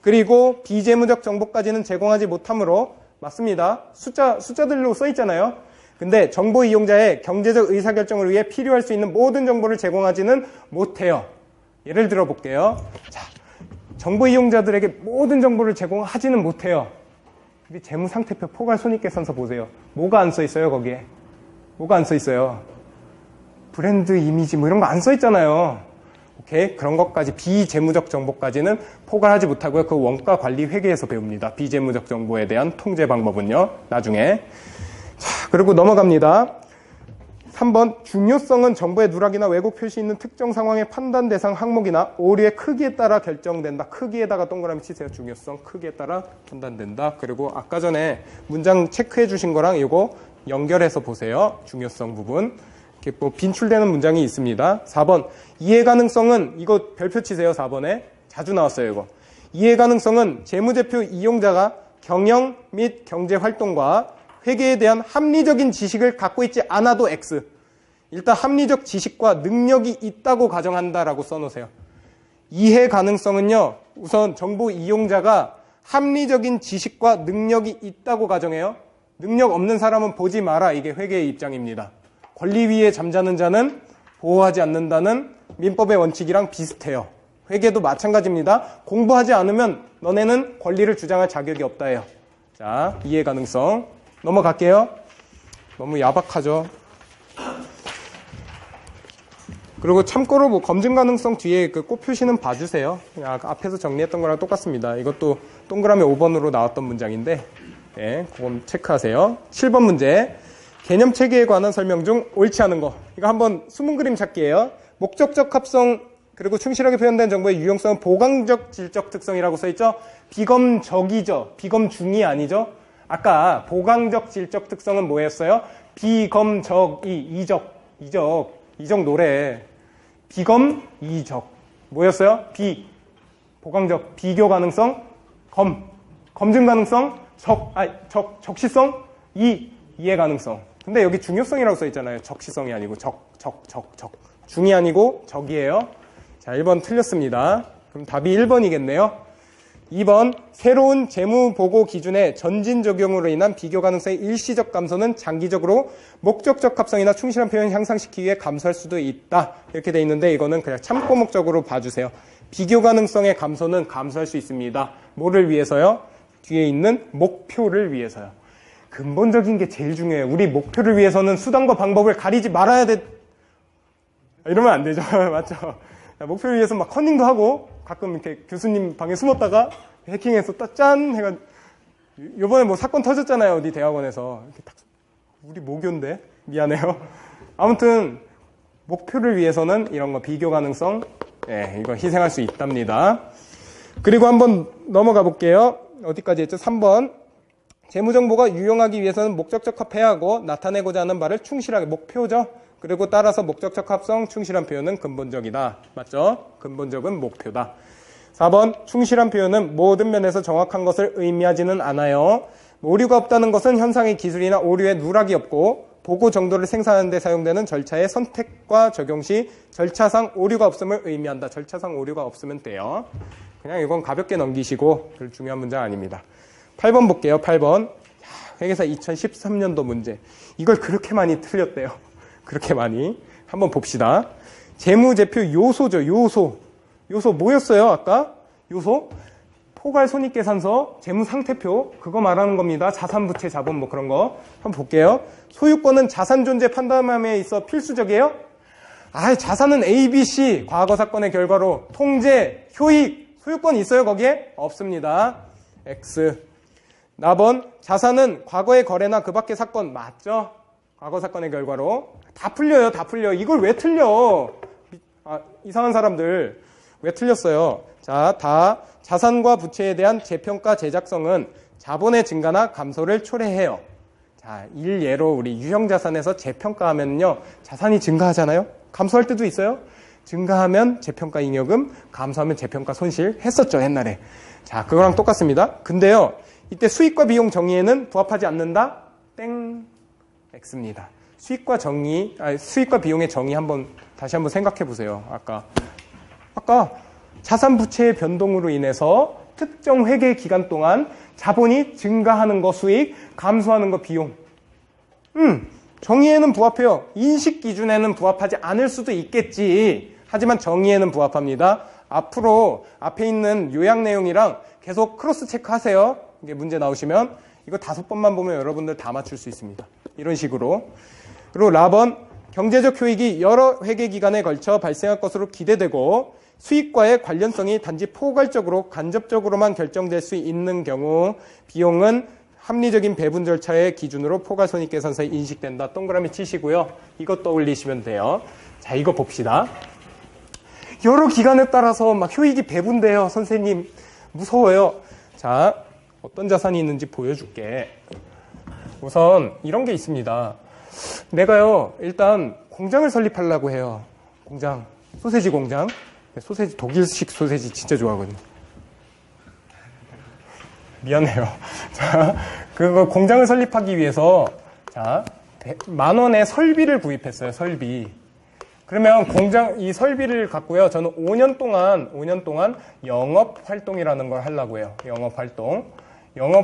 그리고 비재무적 정보까지는 제공하지 못하므로 맞습니다. 숫자들로 써 있잖아요. 근데 정보 이용자의 경제적 의사결정을 위해 필요할 수 있는 모든 정보를 제공하지는 못해요. 예를 들어 볼게요. 자, 정보 이용자들에게 모든 정보를 제공하지는 못해요. 우리 재무상태표 포괄손익계산서 보세요. 뭐가 안 써 있어요, 거기에? 뭐가 안 써 있어요? 브랜드 이미지 뭐 이런 거 안 써 있잖아요. 오케이? 그런 것까지 비재무적 정보까지는 포괄하지 못하고요. 그 원가 관리 회계에서 배웁니다. 비재무적 정보에 대한 통제 방법은요. 나중에. 자, 그리고 넘어갑니다. 3번 중요성은 정보의 누락이나 왜곡 표시 있는 특정 상황의 판단 대상 항목이나 오류의 크기에 따라 결정된다. 크기에다가 동그라미 치세요. 중요성 크기에 따라 판단된다. 그리고 아까 전에 문장 체크해 주신 거랑 이거 연결해서 보세요. 중요성 부분. 이렇게 뭐 빈출되는 문장이 있습니다. 4번 이해가능성은 이거 별표 치세요. 4번에 자주 나왔어요. 이거 이해가능성은 재무제표 이용자가 경영 및 경제활동과 회계에 대한 합리적인 지식을 갖고 있지 않아도 X. 일단 합리적 지식과 능력이 있다고 가정한다라고 써놓으세요. 이해 가능성은요. 우선 정보 이용자가 합리적인 지식과 능력이 있다고 가정해요. 능력 없는 사람은 보지 마라. 이게 회계의 입장입니다. 권리 위에 잠자는 자는 보호하지 않는다는 민법의 원칙이랑 비슷해요. 회계도 마찬가지입니다. 공부하지 않으면 너네는 권리를 주장할 자격이 없다예요. 자, 이해 가능성. 넘어갈게요. 너무 야박하죠. 그리고 참고로 뭐 검증 가능성 뒤에 그 꽃 표시는 봐주세요. 그냥 앞에서 정리했던 거랑 똑같습니다. 이것도 동그라미 5번으로 나왔던 문장인데, 네, 그건 체크하세요. 7번 문제. 개념 체계에 관한 설명 중 옳지 않은 거. 이거 한번 숨은 그림 찾기예요. 목적적 합성 그리고 충실하게 표현된 정보의 유용성은 보강적 질적 특성이라고 써있죠. 비검적이죠. 비검중이 아니죠. 아까 보강적 질적 특성은 뭐였어요? 비검적이 이적 노래. 비검 이적 뭐였어요? 보강적 비교 가능성 검증 가능성 적시성 이해 가능성. 근데 여기 중요성이라고 써 있잖아요. 적시성이 아니고 중이 아니고 적이에요. 자, 1번 틀렸습니다. 그럼 답이 1번이겠네요. 2번 새로운 재무보고 기준의 전진 적용으로 인한 비교 가능성의 일시적 감소는 장기적으로 목적적 합성이나 충실한 표현을 향상시키기 위해 감소할 수도 있다. 이렇게 돼 있는데 이거는 그냥 참고 목적으로 봐주세요. 비교 가능성의 감소는 감소할 수 있습니다. 뭐를 위해서요? 뒤에 있는 목표를 위해서요. 근본적인 게 제일 중요해요. 우리 목표를 위해서는 수단과 방법을 가리지 말아야 돼. 이러면 안 되죠. 맞죠? 목표를 위해서 막 커닝도 하고 가끔 이렇게 교수님 방에 숨었다가 해킹해서 딱 짠 해가 요번에 뭐 사건 터졌잖아요. 어디 대학원에서 이렇게 딱 우리 모교인데 미안해요. 아무튼 목표를 위해서는 이런 거 비교 가능성 이거 희생할 수 있답니다. 그리고 한번 넘어가 볼게요. 어디까지 했죠? 3번 재무정보가 유용하기 위해서는 목적적 합해하고 나타내고자 하는 바를 충실하게 목표죠. 그리고 따라서 목적적 합성, 충실한 표현은 근본적이다. 맞죠? 근본적은 목표다. 4번 충실한 표현은 모든 면에서 정확한 것을 의미하지는 않아요. 오류가 없다는 것은 현상의 기술이나 오류에 누락이 없고 보고 정도를 생산하는 데 사용되는 절차의 선택과 적용 시 절차상 오류가 없음을 의미한다. 절차상 오류가 없으면 돼요. 그냥 이건 가볍게 넘기시고 별 중요한 문제는 아닙니다. 8번 볼게요. 8번 회계사 2013년도 문제. 이걸 그렇게 많이 틀렸대요. 그렇게 많이. 한번 봅시다. 재무제표 요소죠. 요소 뭐였어요? 아까? 요소? 포괄손익계산서, 재무상태표 그거 말하는 겁니다. 자산부채 자본 뭐 그런 거. 한번 볼게요. 소유권은 자산존재 판단함에 있어 필수적이에요? 자산은 A, B, C 과거 사건의 결과로 통제, 효익, 소유권 있어요? 거기에? 없습니다. X. 나번 자산은 과거의 거래나 그 밖의 사건 맞죠? 과거 사건의 결과로 다 풀려요. 다 풀려. 이걸 왜 틀려? 이상한 사람들 왜 틀렸어요? 자, 다 자산과 부채에 대한 재평가 제작성은 자본의 증가나 감소를 초래해요. 자, 일예로 우리 유형자산에서 재평가하면요 자산이 증가하잖아요. 감소할 때도 있어요. 증가하면 재평가 잉여금, 감소하면 재평가 손실 했었죠 옛날에. 자, 그거랑 똑같습니다. 근데요 이때 수익과 비용 정의에는 부합하지 않는다? 땡. X입니다. 수익과 비용의 정의 다시 한번 생각해 보세요. 아까 아까 자산 부채의 변동으로 인해서 특정 회계 기간 동안 자본이 증가하는 거 수익, 감소하는 거 비용. 정의에는 부합해요. 인식 기준에는 부합하지 않을 수도 있겠지. 하지만 정의에는 부합합니다. 앞으로 앞에 있는 요약 내용이랑 계속 크로스 체크 하세요. 이게 문제 나오시면 이거 5번만 보면 여러분들 다 맞출 수 있습니다. 이런 식으로. 그리고 라번, 경제적 효익이 여러 회계 기간에 걸쳐 발생할 것으로 기대되고 수익과의 관련성이 단지 포괄적으로 간접적으로만 결정될 수 있는 경우 비용은 합리적인 배분 절차의 기준으로 포괄손익계산서에 인식된다. 동그라미 치시고요. 이것 떠올리시면 돼요. 자, 이거 봅시다. 여러 기간에 따라서 막 효익이 배분돼요. 선생님 무서워요. 자, 어떤 자산이 있는지 보여줄게. 우선 이런 게 있습니다. 내가요 일단 공장을 설립하려고 해요. 공장, 소세지 공장. 소세지, 독일식 소세지 진짜 좋아하거든요. 미안해요. 자, 그거 공장을 설립하기 위해서 자, 10,000원의 설비를 구입했어요. 설비. 그러면 공장 이 설비를 갖고요. 저는 5년 동안 영업 활동이라는 걸 하려고 해요. 영업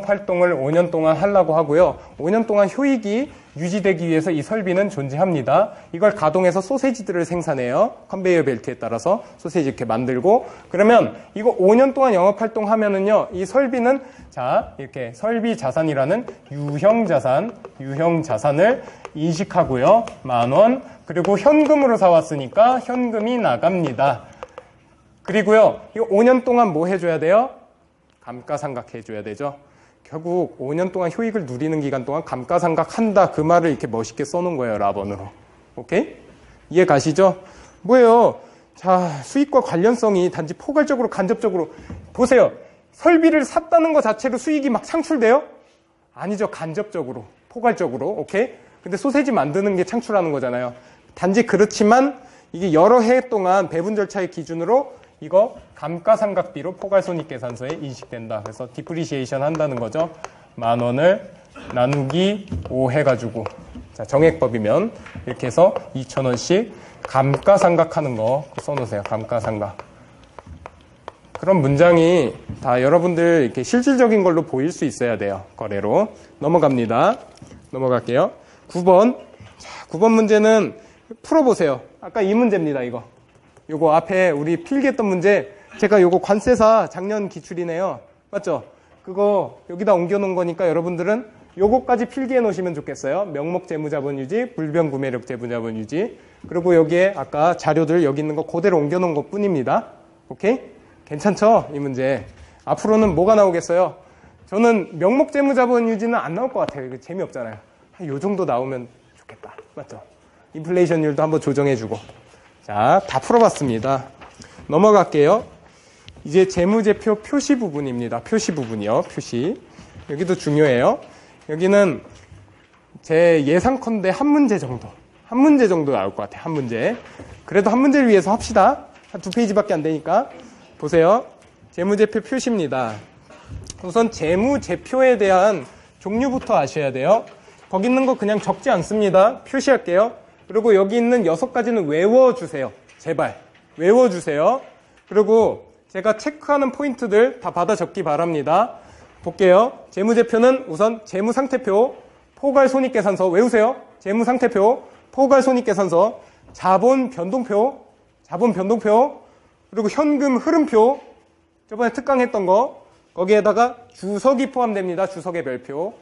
활동을 5년 동안 하려고 하고요. 5년 동안 효익이 유지되기 위해서 이 설비는 존재합니다. 이걸 가동해서 소세지들을 생산해요. 컨베이어 벨트에 따라서 소세지 이렇게 만들고. 그러면 이거 5년 동안 영업 활동하면은요. 이 설비는 자, 이렇게 설비 자산이라는 유형 자산을 인식하고요. 10,000원. 그리고 현금으로 사왔으니까 현금이 나갑니다. 그리고요. 이거 5년 동안 뭐 해줘야 돼요? 감가상각 해줘야 되죠. 결국 5년 동안 효익을 누리는 기간 동안 감가상각한다. 그 말을 이렇게 멋있게 써놓은 거예요. 라번으로. 오케이? 이해 가시죠? 뭐예요? 자, 수익과 관련성이 단지 포괄적으로 간접적으로. 보세요. 설비를 샀다는 것 자체로 수익이 막 창출돼요? 아니죠. 간접적으로. 포괄적으로. 오케이? 근데 소세지 만드는 게 창출하는 거잖아요. 단지 그렇지만 이게 여러 해 동안 배분 절차의 기준으로 이거 감가상각비로 포괄손익계산서에 인식된다. 그래서 디프리시에이션 한다는 거죠. 10,000원을 나누기 5 해가지고 자, 정액법이면 이렇게 해서 2,000원씩 감가상각하는 거 써놓으세요. 감가상각. 그런 문장이 다 여러분들 이렇게 실질적인 걸로 보일 수 있어야 돼요. 거래로. 넘어갑니다. 넘어갈게요. 9번. 자, 9번 문제는 풀어보세요. 아까 이 문제입니다. 요거 앞에 우리 필기했던 문제. 제가 요거 관세사 작년 기출이네요. 맞죠? 그거 여기다 옮겨놓은 거니까 여러분들은 요거까지 필기해 놓으시면 좋겠어요. 명목 재무자본 유지, 불변 구매력 재무자본 유지. 그리고 여기에 아까 자료들 여기 있는 거 그대로 옮겨놓은 것 뿐입니다. 오케이? 괜찮죠? 이 문제. 앞으로는 뭐가 나오겠어요? 저는 명목 재무자본 유지는 안 나올 것 같아요. 이거 재미없잖아요. 한 요 정도 나오면 좋겠다. 맞죠? 인플레이션율도 한번 조정해주고. 자, 다 풀어봤습니다. 넘어갈게요. 이제 재무제표 표시 부분입니다. 표시 부분이요. 표시. 여기도 중요해요. 여기는 제 예상컨대 한 문제 정도. 한 문제 정도 나올 것 같아요. 한 문제. 그래도 한 문제를 위해서 합시다. 한 2페이지밖에 안 되니까. 보세요. 재무제표 표시입니다. 우선 재무제표에 대한 종류부터 아셔야 돼요. 거기 있는 거 그냥 적지 않습니다. 표시할게요. 그리고 여기 있는 6가지는 외워주세요. 제발. 외워주세요. 그리고 제가 체크하는 포인트들 다 받아 적기 바랍니다. 볼게요. 재무제표는 우선 재무상태표, 포괄손익계산서 외우세요. 재무상태표, 포괄손익계산서, 자본변동표, 그리고 현금 흐름표, 저번에 특강했던 거, 거기에다가 주석이 포함됩니다. 주석의 별표.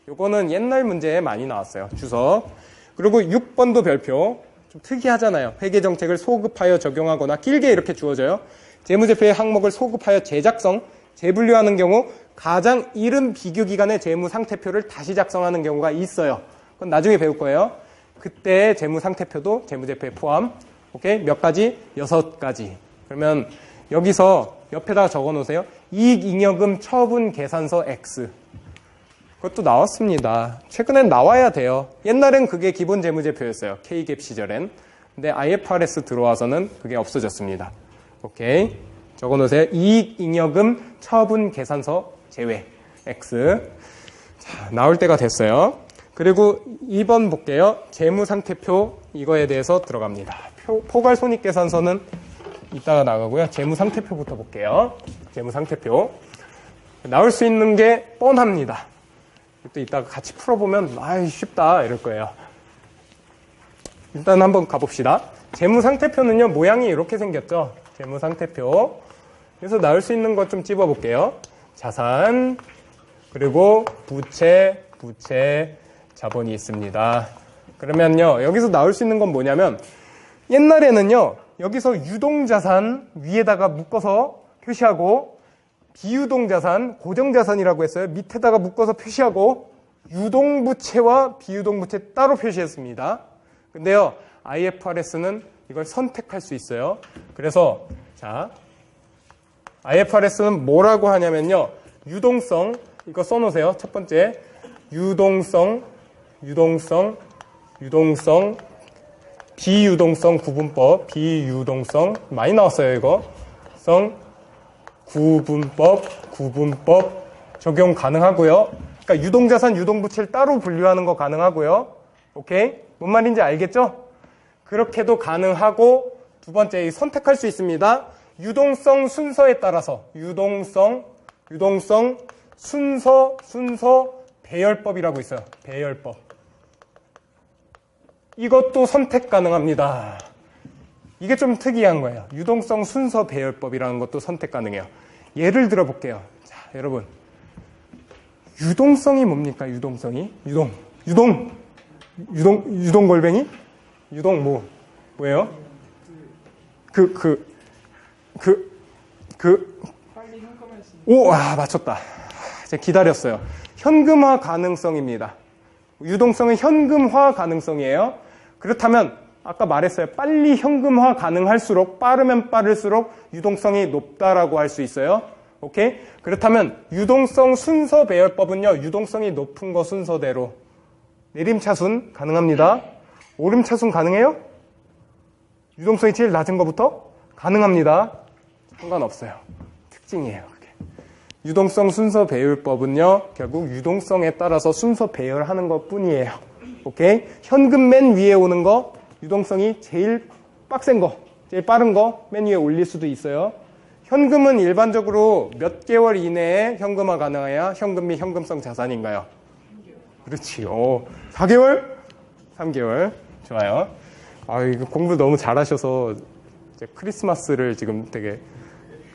요거는 옛날 문제에 많이 나왔어요. 주석. 그리고 6번도 별표. 좀 특이하잖아요. 회계정책을 소급하여 적용하거나 길게 이렇게 주어져요. 재무제표의 항목을 소급하여 재작성, 재분류하는 경우 가장 이른 비교기간의 재무상태표를 다시 작성하는 경우가 있어요. 그건 나중에 배울 거예요. 그때 재무상태표도 재무제표에 포함. 오케이? 몇 가지? 6가지. 그러면 여기서 옆에다가 적어 놓으세요. 이익잉여금 처분 계산서 X. 그것도 나왔습니다. 최근엔 나와야 돼요. 옛날엔 그게 기본 재무제표였어요. K갭 시절엔. 근데 IFRS 들어와서는 그게 없어졌습니다. 오케이. 적어 놓으세요. 이익잉여금 처분 계산서 제외. X. 자, 나올 때가 됐어요. 그리고 2번 볼게요. 재무상태표 이거에 대해서 들어갑니다. 포괄손익계산서는 이따가 나가고요. 재무상태표부터 볼게요. 재무상태표. 나올 수 있는 게 뻔합니다. 또 이따가 같이 풀어보면 아이 쉽다 이럴 거예요. 일단 한번 가봅시다. 재무상태표는요, 모양이 이렇게 생겼죠. 재무상태표. 그래서 나올 수 있는 것 좀 찝어볼게요. 자산, 그리고 부채, 자본이 있습니다. 그러면요, 여기서 나올 수 있는 건 뭐냐면, 옛날에는요, 여기서 유동자산 위에다가 묶어서 표시하고, 비유동자산, 고정자산이라고 했어요. 밑에다가 묶어서 표시하고, 유동부채와 비유동부채 따로 표시했습니다. 근데요, IFRS는 이걸 선택할 수 있어요. 그래서, 자, IFRS는 뭐라고 하냐면요, 유동성, 이거 써놓으세요. 첫 번째, 유동성, 비유동성 구분법, 비유동성, 많이 나왔어요, 이거. 구분법 적용 가능하고요. 그러니까 유동자산, 유동부채를 따로 분류하는 거 가능하고요. 오케이? 뭔 말인지 알겠죠? 그렇게도 가능하고, 두 번째, 선택할 수 있습니다. 유동성 순서에 따라서, 유동성 순서 배열법이라고 있어요. 배열법. 이것도 선택 가능합니다. 이게 좀 특이한 거예요. 유동성 순서 배열법이라는 것도 선택 가능해요. 예를 들어 볼게요. 자, 여러분. 유동성이 뭡니까? 유동성이? 유동골뱅이? 뭐예요? 맞췄다. 제가 기다렸어요. 현금화 가능성입니다. 유동성은 현금화 가능성이에요. 그렇다면 아까 말했어요. 빨리 현금화 가능할수록, 빠르면 빠를수록 유동성이 높다라고 할 수 있어요. 오케이? 그렇다면 유동성 순서 배열법은요, 유동성이 높은 거 순서대로 내림차순 가능합니다. 오름차순 가능해요? 유동성이 제일 낮은 것부터 가능합니다. 상관없어요. 특징이에요, 그게. 유동성 순서 배열법은요, 결국 유동성에 따라서 순서 배열하는 것 뿐이에요. 오케이? 현금 맨 위에 오는 거, 유동성이 제일 빡센 거, 제일 빠른 거 맨 위에 올릴 수도 있어요. 현금은 일반적으로 몇 개월 이내에 현금화 가능해야 현금 및 현금성 자산인가요? 그렇지요. 4개월? 3개월. 좋아요. 이거 공부 너무 잘하셔서 이제 크리스마스를 지금 되게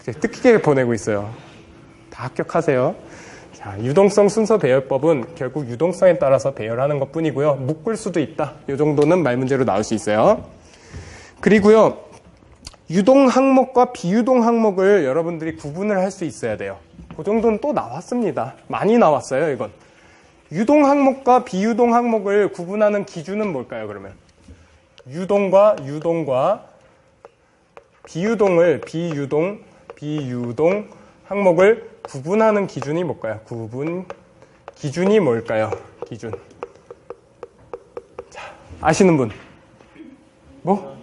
뜻깊게 보내고 있어요. 다 합격하세요. 자, 유동성 순서 배열법은 결국 유동성에 따라서 배열하는 것 뿐이고요. 묶을 수도 있다. 이 정도는 말 문제로 나올 수 있어요. 그리고요, 유동 항목과 비유동 항목을 여러분들이 구분을 할 수 있어야 돼요. 그 정도는 또 나왔습니다. 많이 나왔어요, 이건. 유동 항목과 비유동 항목을 구분하는 기준은 뭘까요, 그러면? 유동과 비유동 항목을 구분하는 기준이 뭘까요? 기준이 뭘까요? 기준. 자, 아시는 분? 뭐?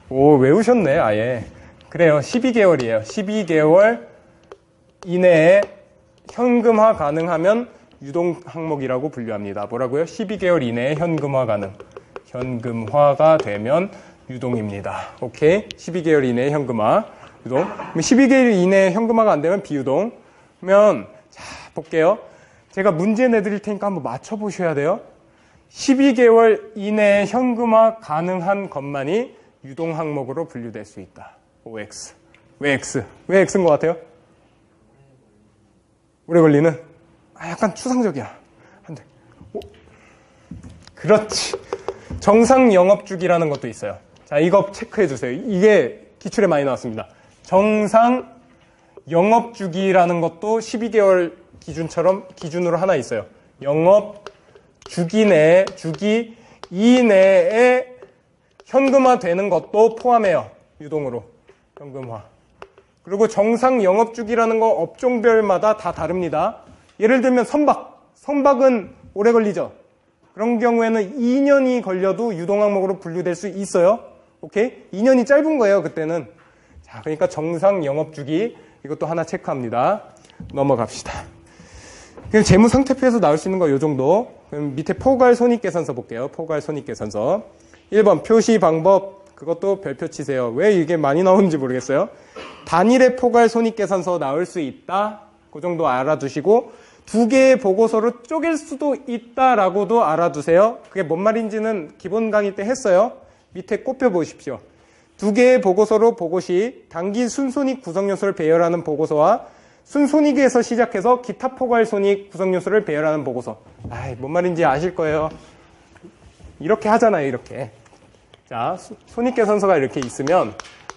오, 외우셨네, 아예. 그래요, 12개월이에요. 12개월 이내에 현금화 가능하면 유동 항목이라고 분류합니다. 뭐라고요? 12개월 이내에 현금화 가능. 현금화가 되면 유동입니다. 오케이? 12개월 이내에 현금화, 유동. 12개월 이내에 현금화가 안 되면 비유동. 그러면, 자, 볼게요. 제가 문제 내드릴 테니까 한번 맞춰보셔야 돼요. 12개월 이내에 현금화 가능한 것만이 유동 항목으로 분류될 수 있다. OX. 왜 X? 왜 X인 것 같아요? 오래 걸리는? 약간 추상적이야. 안 돼. 그렇지. 정상 영업주기라는 것도 있어요. 자, 이거 체크해 주세요. 이게 기출에 많이 나왔습니다. 정상 영업주기라는 것도 12개월 기준으로 하나 있어요. 영업주기 이내에 현금화 되는 것도 포함해요. 유동으로. 현금화. 그리고 정상 영업주기라는 거 업종별마다 다 다릅니다. 예를 들면 선박은 오래 걸리죠. 그런 경우에는 2년이 걸려도 유동 항목으로 분류될 수 있어요. 오케이? 2년이 짧은 거예요, 그때는. 자, 그러니까 정상 영업주기 이것도 하나 체크합니다. 넘어갑시다. 그럼 재무상태표에서 나올 수 있는 거 요 정도. 그럼 밑에 포괄 손익계산서 볼게요. 포괄 손익계산서. 1번 표시 방법 그것도 별표 치세요. 왜 이게 많이 나오는지 모르겠어요. 단일의 포괄 손익계산서 나올 수 있다. 그 정도 알아두시고 2개의 보고서로 쪼갤 수도 있다라고도 알아두세요. 그게 뭔 말인지는 기본 강의 때 했어요. 밑에 꼽혀 보십시오. 2개의 보고서로 보고 시 단기 순손익 구성요소를 배열하는 보고서와 순손익에서 시작해서 기타 포괄 손익 구성요소를 배열하는 보고서. 뭔 말인지 아실 거예요. 이렇게 하잖아요, 이렇게. 자, 손익계산서가 이렇게 있으면,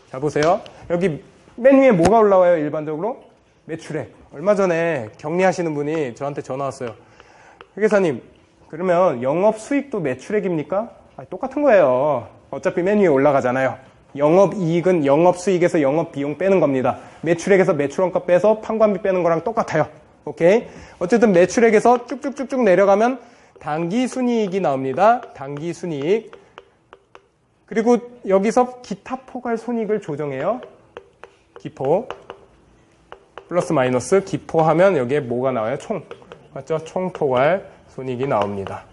자, 보세요. 여기 맨 위에 뭐가 올라와요, 일반적으로? 매출액. 얼마 전에 격리하시는 분이 저한테 전화 왔어요. 회계사님, 그러면 영업 수익도 매출액입니까? 똑같은 거예요. 어차피 맨 위에 올라가잖아요. 영업이익은 영업수익에서 영업비용 빼는 겁니다. 매출액에서 매출원가 빼서 판관비 빼는 거랑 똑같아요. 오케이? 어쨌든 매출액에서 쭉쭉쭉쭉 내려가면 단기순이익이 나옵니다. 단기순이익. 그리고 여기서 기타 포괄 손익을 조정해요. 기포. 플러스 마이너스 기포하면 여기에 뭐가 나와요? 총. 맞죠? 총 포괄 손익이 나옵니다.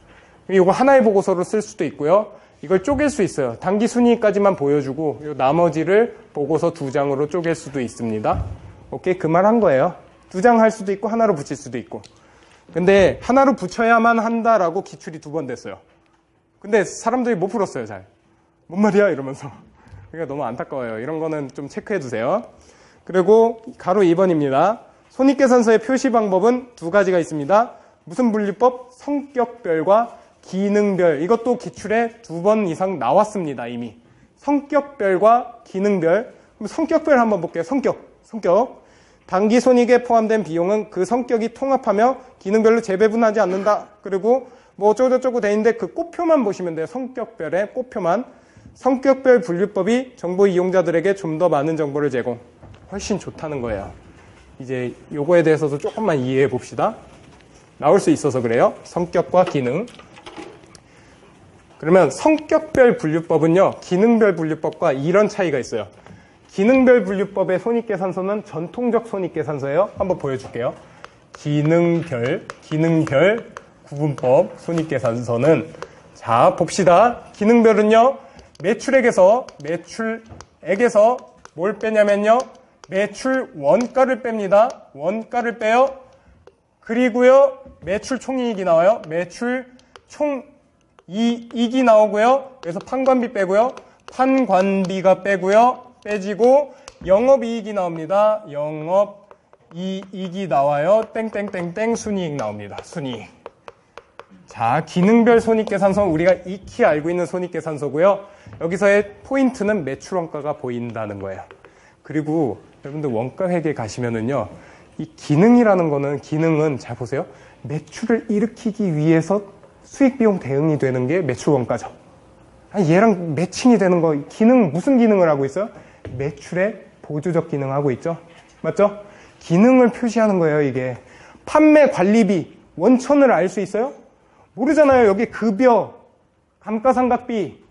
이거 하나의 보고서로 쓸 수도 있고요. 이걸 쪼갤 수 있어요. 단기 순이익까지만 보여주고 나머지를 보고서 2장으로 쪼갤 수도 있습니다. 오케이? 그 말 한 거예요. 2장 할 수도 있고 하나로 붙일 수도 있고. 근데 하나로 붙여야만 한다라고 기출이 2번 됐어요. 근데 사람들이 못 풀었어요, 잘. 뭔 말이야? 이러면서. 그러니까 너무 안타까워요. 이런 거는 좀 체크해 두세요. 그리고 가로 2번입니다. 손익계산서의 표시 방법은 2가지가 있습니다. 무슨 분류법? 성격별과 기능별. 이것도 기출에 2번 이상 나왔습니다, 이미. 성격별과 기능별. 그럼 성격별 한번 볼게요. 성격. 단기 손익에 포함된 비용은 그 성격이 통합하며 기능별로 재배분하지 않는다. 그리고 뭐 어쩌고저쩌고 돼 있는데 그 꽃표만 보시면 돼요. 성격별의 꽃표만. 성격별 분류법이 정보 이용자들에게 좀 더 많은 정보를 제공. 훨씬 좋다는 거예요. 이제 요거에 대해서도 조금만 이해해 봅시다. 나올 수 있어서 그래요. 성격과 기능. 그러면 성격별 분류법은요, 기능별 분류법과 이런 차이가 있어요. 기능별 분류법의 손익계산서는 전통적 손익계산서예요. 한번 보여줄게요. 기능별 구분법 손익계산서는, 자, 봅시다. 기능별은요, 매출액에서 뭘 빼냐면요, 매출 원가를 뺍니다. 원가를 빼요. 그리고요, 매출 총이익이 나와요. 매출 총이익이 나오고요. 그래서 판관비 빼고요. 판관비가 빼지고 영업이익이 나옵니다. 영업이익이 나와요. 땡땡땡땡 순이익 나옵니다. 순이익. 자, 기능별 손익계산서 우리가 익히 알고 있는 손익계산서고요. 여기서의 포인트는 매출원가가 보인다는 거예요. 그리고 여러분들 원가회계 가시면은요, 이 기능은 잘 보세요. 매출을 일으키기 위해서 수익비용 대응이 되는 게 매출원가죠. 얘랑 매칭이 되는 거, 무슨 기능을 하고 있어요? 매출의 보조적 기능하고 있죠. 맞죠? 기능을 표시하는 거예요, 이게. 판매 관리비, 원천을 알 수 있어요? 모르잖아요. 여기 급여, 감가상각비,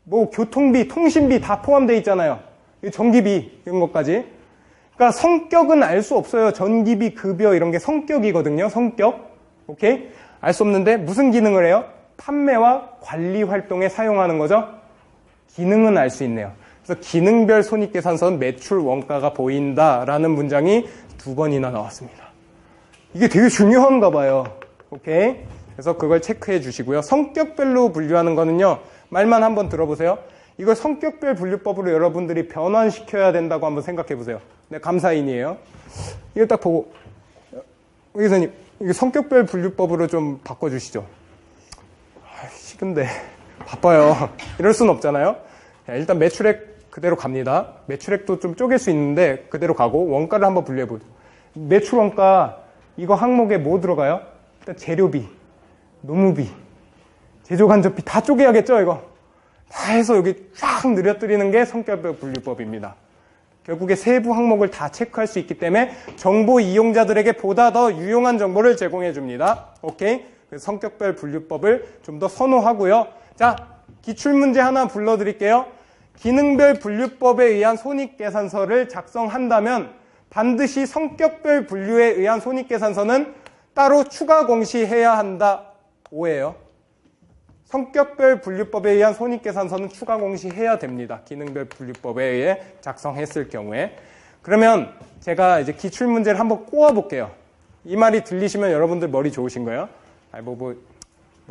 뭐 교통비, 통신비 다 포함되어 있잖아요. 전기비, 이런 것까지. 그러니까 성격은 알 수 없어요. 전기비, 급여 이런 게 성격이거든요. 성격. 오케이? 알 수 없는데 무슨 기능을 해요? 판매와 관리 활동에 사용하는 거죠. 기능은 알 수 있네요. 그래서 기능별 손익계산서는 매출 원가가 보인다라는 문장이 2번이나 나왔습니다. 이게 되게 중요한가 봐요. 오케이? 그래서 그걸 체크해 주시고요. 성격별로 분류하는 거는요, 말만 한번 들어보세요. 이걸 성격별 분류법으로 여러분들이 변환시켜야 된다고 한번 생각해 보세요. 네, 감사인이에요. 이거 딱 보고, 의사님, 이거 성격별 분류법으로 좀 바꿔주시죠. 싫은데, 바빠요. 이럴 순 없잖아요. 일단 매출액 그대로 갑니다. 매출액도 좀 쪼갤 수 있는데 그대로 가고, 원가를 한번 분류해 보죠. 매출원가, 이거 항목에 뭐 들어가요? 일단 재료비, 노무비, 제조간접비 다 쪼개야겠죠, 이거? 다 해서 여기 쫙 늘어뜨리는 게 성격별 분류법입니다. 결국에 세부 항목을 다 체크할 수 있기 때문에 정보 이용자들에게 보다 더 유용한 정보를 제공해 줍니다. 오케이? 그래서 성격별 분류법을 좀 더 선호하고요. 자, 기출문제 하나 불러드릴게요. 기능별 분류법에 의한 손익계산서를 작성한다면 반드시 성격별 분류에 의한 손익계산서는 따로 추가 공시해야 한다. 5예요. 성격별 분류법에 의한 손익계산서는 추가 공시해야 됩니다. 기능별 분류법에 의해 작성했을 경우에. 그러면 제가 이제 기출문제를 한번 꼬아볼게요. 이 말이 들리시면 여러분들 머리 좋으신 거예요?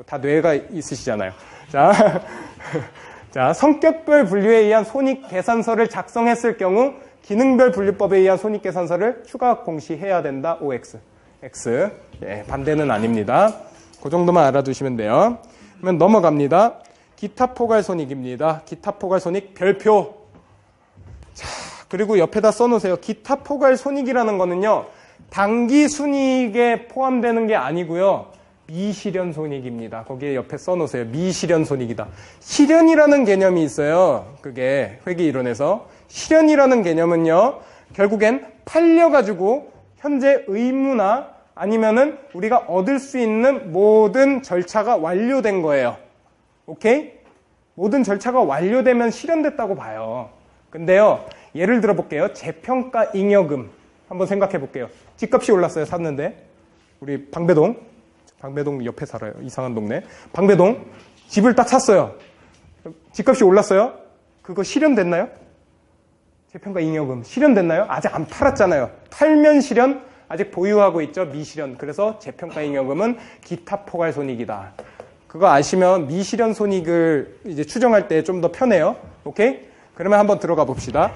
다 뇌가 있으시잖아요. 자, 자, 성격별 분류에 의한 손익계산서를 작성했을 경우 기능별 분류법에 의한 손익계산서를 추가 공시해야 된다. OX. X. 예, 반대는 아닙니다. 그 정도만 알아두시면 돼요. 그러면 넘어갑니다. 기타 포괄 손익입니다. 기타 포괄 손익 별표. 자, 그리고 옆에다 써놓으세요. 기타 포괄 손익이라는 거는요, 당기 순이익에 포함되는 게 아니고요, 미실현 손익입니다. 거기에 옆에 써놓으세요. 미실현 손익이다. 실현이라는 개념이 있어요. 그게 회계 이론에서. 실현이라는 개념은요, 결국엔 팔려가지고 현재 의무나 아니면은 우리가 얻을 수 있는 모든 절차가 완료된 거예요. 오케이? 모든 절차가 완료되면 실현됐다고 봐요. 근데요, 예를 들어 볼게요. 재평가 잉여금 한번 생각해 볼게요. 집값이 올랐어요. 샀는데. 우리 방배동 옆에 살아요. 이상한 동네. 방배동 집을 딱 샀어요. 집값이 올랐어요. 그거 실현됐나요? 재평가 잉여금 실현됐나요? 아직 안 팔았잖아요. 팔면 실현, 아직 보유하고 있죠. 미실현. 그래서 재평가 잉여금은 기타 포괄 손익이다. 그거 아시면 미실현 손익을 이제 추정할 때 좀 더 편해요. 오케이? 그러면 한번 들어가 봅시다.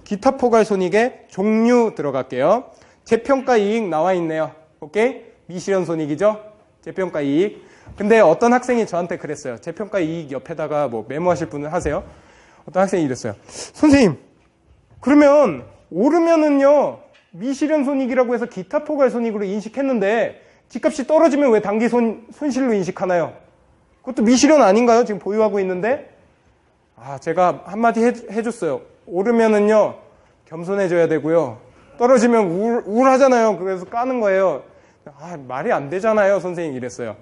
기타 포괄 손익의 종류 들어갈게요. 재평가 이익 나와 있네요. 오케이? 미실현 손익이죠? 재평가 이익. 근데 어떤 학생이 저한테 그랬어요. 재평가 이익 옆에다가 뭐 메모하실 분은 하세요. 어떤 학생이 이랬어요. 선생님, 그러면 오르면은요, 미실현 손익이라고 해서 기타 포괄 손익으로 인식했는데 집값이 떨어지면 왜 당기 손실로 인식하나요? 그것도 미실현 아닌가요? 지금 보유하고 있는데? 제가 한마디 해줬어요. 오르면은요, 겸손해져야 되고요. 떨어지면 우울하잖아요. 그래서 까는 거예요. 말이 안 되잖아요, 선생님 이랬어요.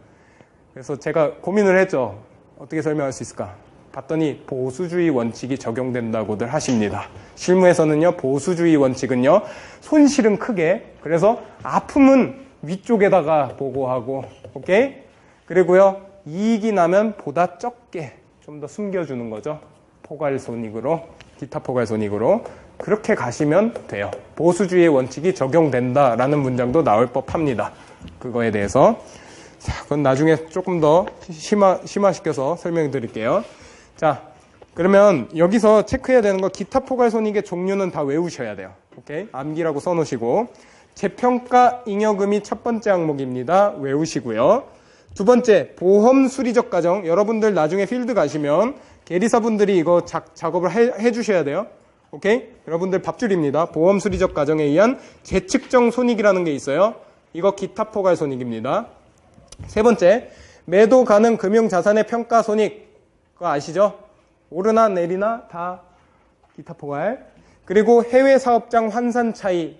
그래서 제가 고민을 했죠. 어떻게 설명할 수 있을까? 봤더니 보수주의 원칙이 적용된다고들 하십니다. 실무에서는요, 보수주의 원칙은요, 손실은 크게, 그래서 아픔은 위쪽에다가 보고하고, 오케이? 그리고요, 이익이 나면 보다 적게 좀 더 숨겨주는 거죠. 포괄 손익으로, 기타 포괄 손익으로. 그렇게 가시면 돼요. 보수주의 원칙이 적용된다라는 문장도 나올 법합니다. 그거에 대해서. 자, 그건 나중에 조금 더 심화시켜서 설명해 드릴게요. 자, 그러면 여기서 체크해야 되는 거 기타 포괄 손익의 종류는 다 외우셔야 돼요. 오케이? 암기라고 써놓으시고. 재평가 잉여금이 첫 번째 항목입니다. 외우시고요. 두 번째, 보험 수리적 과정. 여러분들 나중에 필드 가시면 계리사분들이 이거 작업을 해주셔야 돼요. 오케이? 여러분들 밥줄입니다. 보험 수리적 과정에 의한 재측정 손익이라는 게 있어요. 이거 기타 포괄 손익입니다. 세 번째, 매도 가능 금융자산의 평가 손익. 그거 아시죠? 오르나 내리나 다 기타 포괄. 그리고 해외 사업장 환산 차이.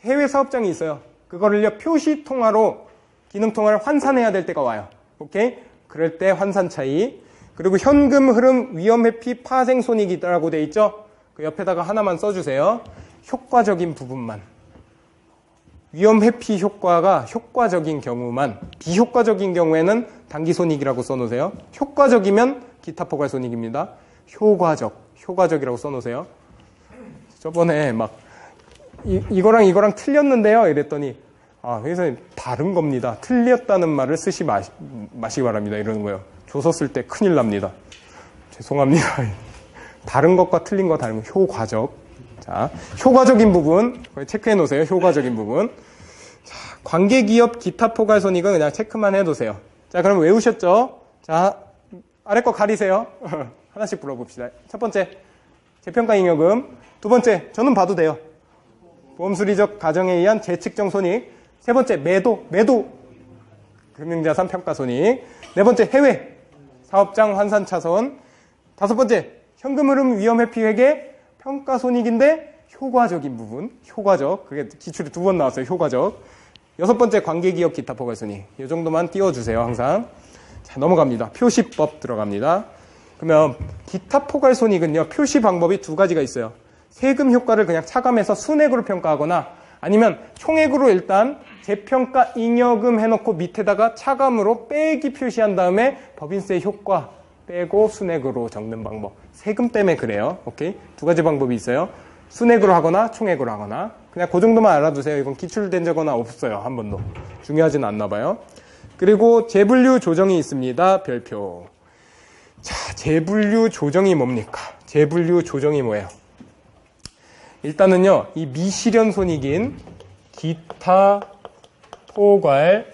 해외 사업장이 있어요. 그거를요, 표시 통화로 기능 통화를 환산해야 될 때가 와요. 오케이? 그럴 때 환산 차이. 그리고 현금 흐름 위험 회피 파생 손익이라고 돼 있죠? 그 옆에다가 하나만 써주세요. 효과적인 부분만. 위험 회피 효과가 효과적인 경우만, 비효과적인 경우에는 단기 손익이라고 써놓으세요. 효과적이면 기타 포괄 손익입니다. 효과적이라고 써놓으세요. 저번에 막 이거랑 틀렸는데요 이랬더니 회사님 다른 겁니다. 틀렸다는 말을 쓰시 마시기 바랍니다. 이러는 거예요. 조서 쓸 때 큰일 납니다. 죄송합니다. 다른 것과 틀린 거 다른 거. 효과적. 자, 효과적인 부분 체크해 놓으세요. 효과적인 부분. 자, 관계기업 기타 포괄 손익은 그냥 체크만 해두세요. 자, 그럼 외우셨죠? 자, 아래 거 가리세요. 하나씩 불러봅시다. 첫 번째, 재평가 잉여금. 두 번째, 저는 봐도 돼요. 보험수리적 가정에 의한 재측정 손익. 세 번째, 매도. 금융자산 평가 손익. 네 번째, 해외. 사업장 환산 차손. 다섯 번째, 현금 흐름 위험 회피 회계 평가 손익인데 효과적인 부분. 효과적. 그게 기출이 2번 나왔어요. 효과적. 여섯 번째, 관계기업 기타 포괄 손익. 이 정도만 띄워주세요. 항상. 자, 넘어갑니다. 표시법 들어갑니다. 그러면 기타 포괄 손익은요, 표시 방법이 두 가지가 있어요. 세금 효과를 그냥 차감해서 순액으로 평가하거나 아니면 총액으로 일단 재평가 잉여금 해놓고 밑에다가 차감으로 빼기 표시한 다음에 법인세 효과 빼고 순액으로 적는 방법. 세금 때문에 그래요. 오케이? 두 가지 방법이 있어요. 순액으로 하거나 총액으로 하거나. 그냥 그 정도만 알아두세요. 이건 기출된 적은 없어요. 한 번도. 중요하진 않나 봐요. 그리고 재분류 조정이 있습니다. 별표. 자, 재분류 조정이 뭡니까? 재분류 조정이 뭐예요? 일단은요, 이 미실현 손익인 기타 포괄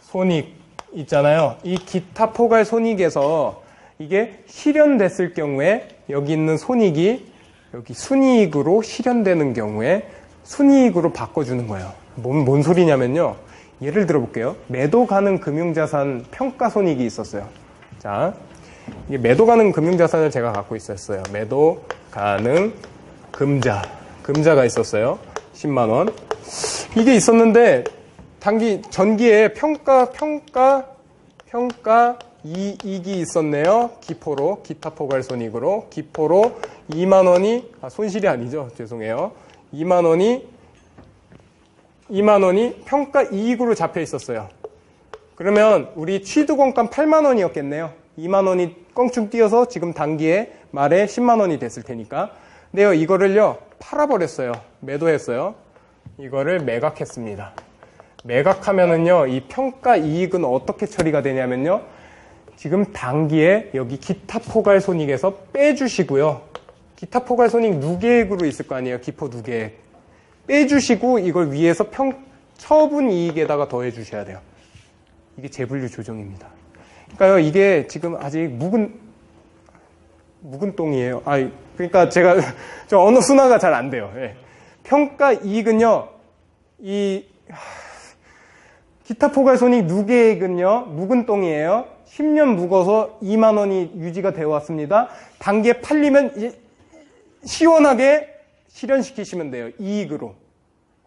손익 있잖아요. 이 기타 포괄 손익에서 이게 실현됐을 경우에 여기 있는 손익이 여기 순이익으로 실현되는 경우에 순이익으로 바꿔주는 거예요. 뭔 소리냐면요. 예를 들어볼게요. 매도 가능 금융자산 평가 손익이 있었어요. 자, 이게 매도 가능 금융자산을 제가 갖고 있었어요. 매도 가능 금자가 있었어요. 10만원. 이게 있었는데, 전기에 평가 이익이 있었네요. 기포로, 기타 포괄 손익으로. 기포로 2만원이, 손실이 아니죠. 죄송해요. 2만원이 평가 이익으로 잡혀 있었어요. 그러면 우리 취득원가 8만원이었겠네요. 2만원이 껑충 뛰어서 지금 단기에 말에 10만원이 됐을 테니까. 근데요, 이거를요, 팔아버렸어요. 매도했어요. 이거를 매각했습니다. 매각하면은요, 이 평가 이익은 어떻게 처리가 되냐면요, 지금 단기에 여기 기타 포괄 손익에서 빼주시고요. 기타 포괄 손익 누계액으로 있을 거 아니에요. 기포 누계액. 빼주시고 이걸 위에서 처분 이익에다가 더해 주셔야 돼요. 이게 재분류 조정입니다. 그러니까요, 이게 지금 아직 묵은 똥이에요. 그러니까 제가 언어 순화가 잘 안 돼요. 예. 평가 이익은요, 기타 포괄 손익 누계액은요, 묵은 똥이에요. 10년 묵어서 2만원이 유지가 되어 왔습니다. 단기에 팔리면 시원하게 실현시키시면 돼요. 이익으로.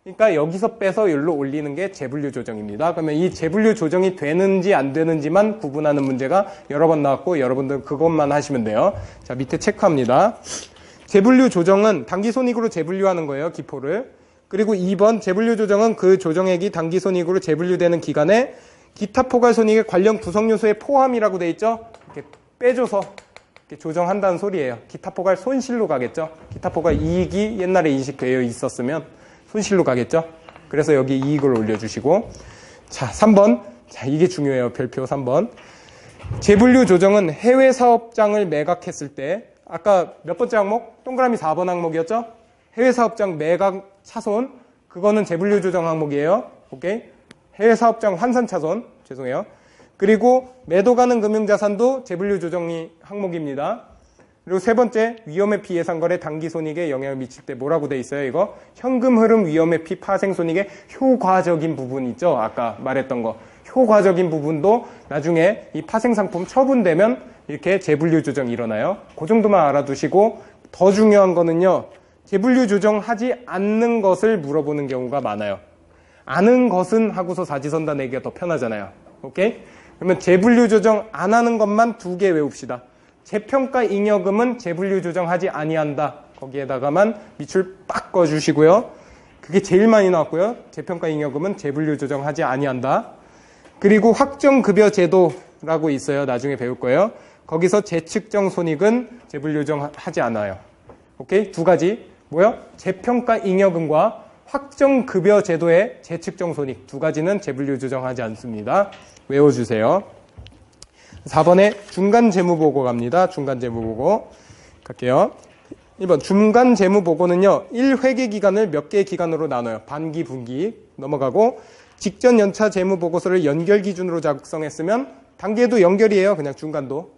그러니까 여기서 빼서 여기로 올리는 게 재분류 조정입니다. 그러면 이 재분류 조정이 되는지 안 되는지만 구분하는 문제가 여러 번 나왔고 여러분들 그것만 하시면 돼요. 자, 밑에 체크합니다. 재분류 조정은 단기 손익으로 재분류하는 거예요. 기포를. 그리고 2번 재분류 조정은 그 조정액이 단기 손익으로 재분류되는 기간에 기타 포괄 손익의 관련 구성 요소의 포함이라고 돼 있죠. 이렇게 빼줘서 이렇게 조정한다는 소리예요. 기타 포괄 손실로 가겠죠. 기타 포괄 이익이 옛날에 인식되어 있었으면 손실로 가겠죠. 그래서 여기 이익을 올려주시고. 자, 3번. 자, 이게 중요해요. 별표 3번. 재분류 조정은 해외 사업장을 매각했을 때, 아까 몇 번째 항목? 동그라미 4번 항목이었죠? 해외 사업장 매각 차손. 그거는 재분류 조정 항목이에요. 오케이? 해외 사업장 환산 차손. 죄송해요. 그리고 매도 가능 금융자산도 재분류 조정이 항목입니다. 그리고 세 번째, 위험의 피 예상거래 단기 손익에 영향을 미칠 때 뭐라고 돼 있어요? 이거 현금 흐름 위험의 피 파생 손익의 효과적인 부분 있죠? 아까 말했던 거. 효과적인 부분도 나중에 이 파생 상품 처분되면 이렇게 재분류 조정이 일어나요. 그 정도만 알아두시고, 더 중요한 거는요, 재분류 조정하지 않는 것을 물어보는 경우가 많아요. 아는 것은 하고서 사지선다 내기가 더 편하잖아요. 오케이? 그러면 재분류 조정 안 하는 것만 2개 외웁시다. 재평가 잉여금은 재분류 조정하지 아니한다. 거기에다가만 밑줄 빡 꺼주시고요. 그게 제일 많이 나왔고요. 재평가 잉여금은 재분류 조정하지 아니한다. 그리고 확정급여 제도라고 있어요. 나중에 배울 거예요. 거기서 재측정 손익은 재분류 조정하지 않아요. 오케이? 2가지. 뭐요? 재평가 잉여금과 확정급여 제도의 재측정 손익 2가지는 재분류 조정하지 않습니다. 외워주세요. 4번에 중간재무보고 갑니다. 중간재무보고 갈게요. 1번 중간재무보고는요, 1회계 기간을 몇 개의 기간으로 나눠요. 반기, 분기 넘어가고, 직전 연차 재무보고서를 연결 기준으로 작성했으면 단계도 연결이에요. 그냥 중간도.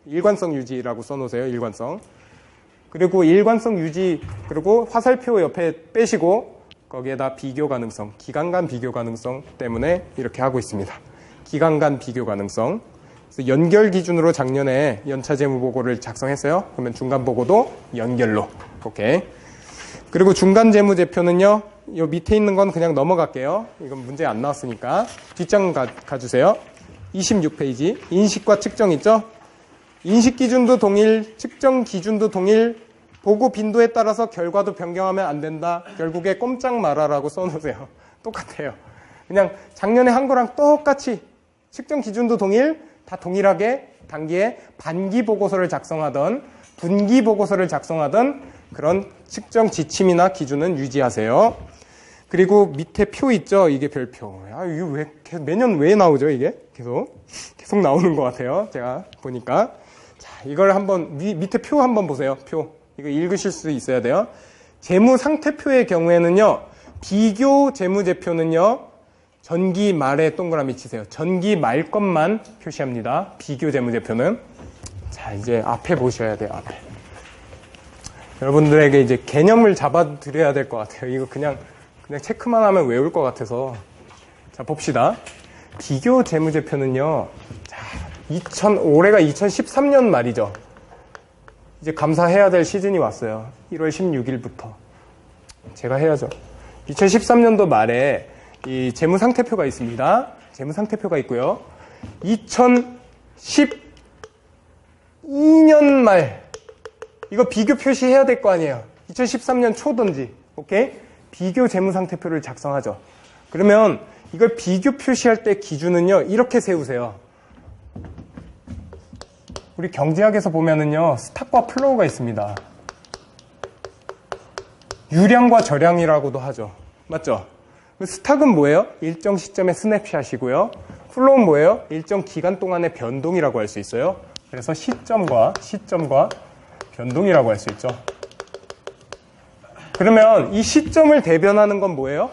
일관성 유지라고 써놓으세요. 일관성. 그리고 일관성 유지, 그리고 화살표 옆에 빼시고 거기에다 비교 가능성, 기간 간 비교 가능성 때문에 이렇게 하고 있습니다. 기간 간 비교 가능성. 그래서 연결 기준으로 작년에 연차 재무보고를 작성했어요. 그러면 중간 보고도 연결로. 오케이. 그리고 중간 재무제표는요, 요 밑에 있는 건 그냥 넘어갈게요. 이건 문제 안 나왔으니까. 뒷장 가주세요. 26페이지. 인식과 측정 있죠? 인식 기준도 동일, 측정 기준도 동일, 보고 빈도에 따라서 결과도 변경하면 안 된다. 결국에 꼼짝 말아라고 써놓으세요. 똑같아요. 그냥 작년에 한 거랑 똑같이 측정 기준도 동일, 다 동일하게 단기에 반기 보고서를 작성하던 분기 보고서를 작성하던 그런 측정 지침이나 기준은 유지하세요. 그리고 밑에 표 있죠? 이게 별표. 이게 왜 매년 왜 나오죠? 이게 계속 나오는 것 같아요. 제가 보니까. 자, 이걸 한번 밑에 표 한번 보세요. 표. 이거 읽으실 수 있어야 돼요. 재무 상태표의 경우에는요. 비교 재무제표는요. 전기 말에 동그라미 치세요. 전기 말 것만 표시합니다. 비교 재무제표는. 자, 이제 앞에 보셔야 돼요. 앞에. 여러분들에게 이제 개념을 잡아 드려야 될 것 같아요. 이거 그냥 체크만 하면 외울 것 같아서. 자, 봅시다. 비교 재무제표는요. 자, 올해가 2013년 말이죠. 이제 감사해야 될 시즌이 왔어요. 1월 16일부터. 제가 해야죠. 2013년도 말에 이 재무상태표가 있습니다. 재무상태표가 있고요. 2012년 말 이거 비교 표시해야 될 거 아니에요. 2013년 초든지. 오케이? 비교 재무상태표를 작성하죠. 그러면 이걸 비교 표시할 때 기준은요. 이렇게 세우세요. 우리 경제학에서 보면은요. 스탁과 플로우가 있습니다. 유량과 저량이라고도 하죠. 맞죠? 스탁은 뭐예요? 일정 시점의 스냅샷이고요. 플로우는 뭐예요? 일정 기간 동안의 변동이라고 할 수 있어요. 그래서 시점과 변동이라고 할 수 있죠. 그러면 이 시점을 대변하는 건 뭐예요?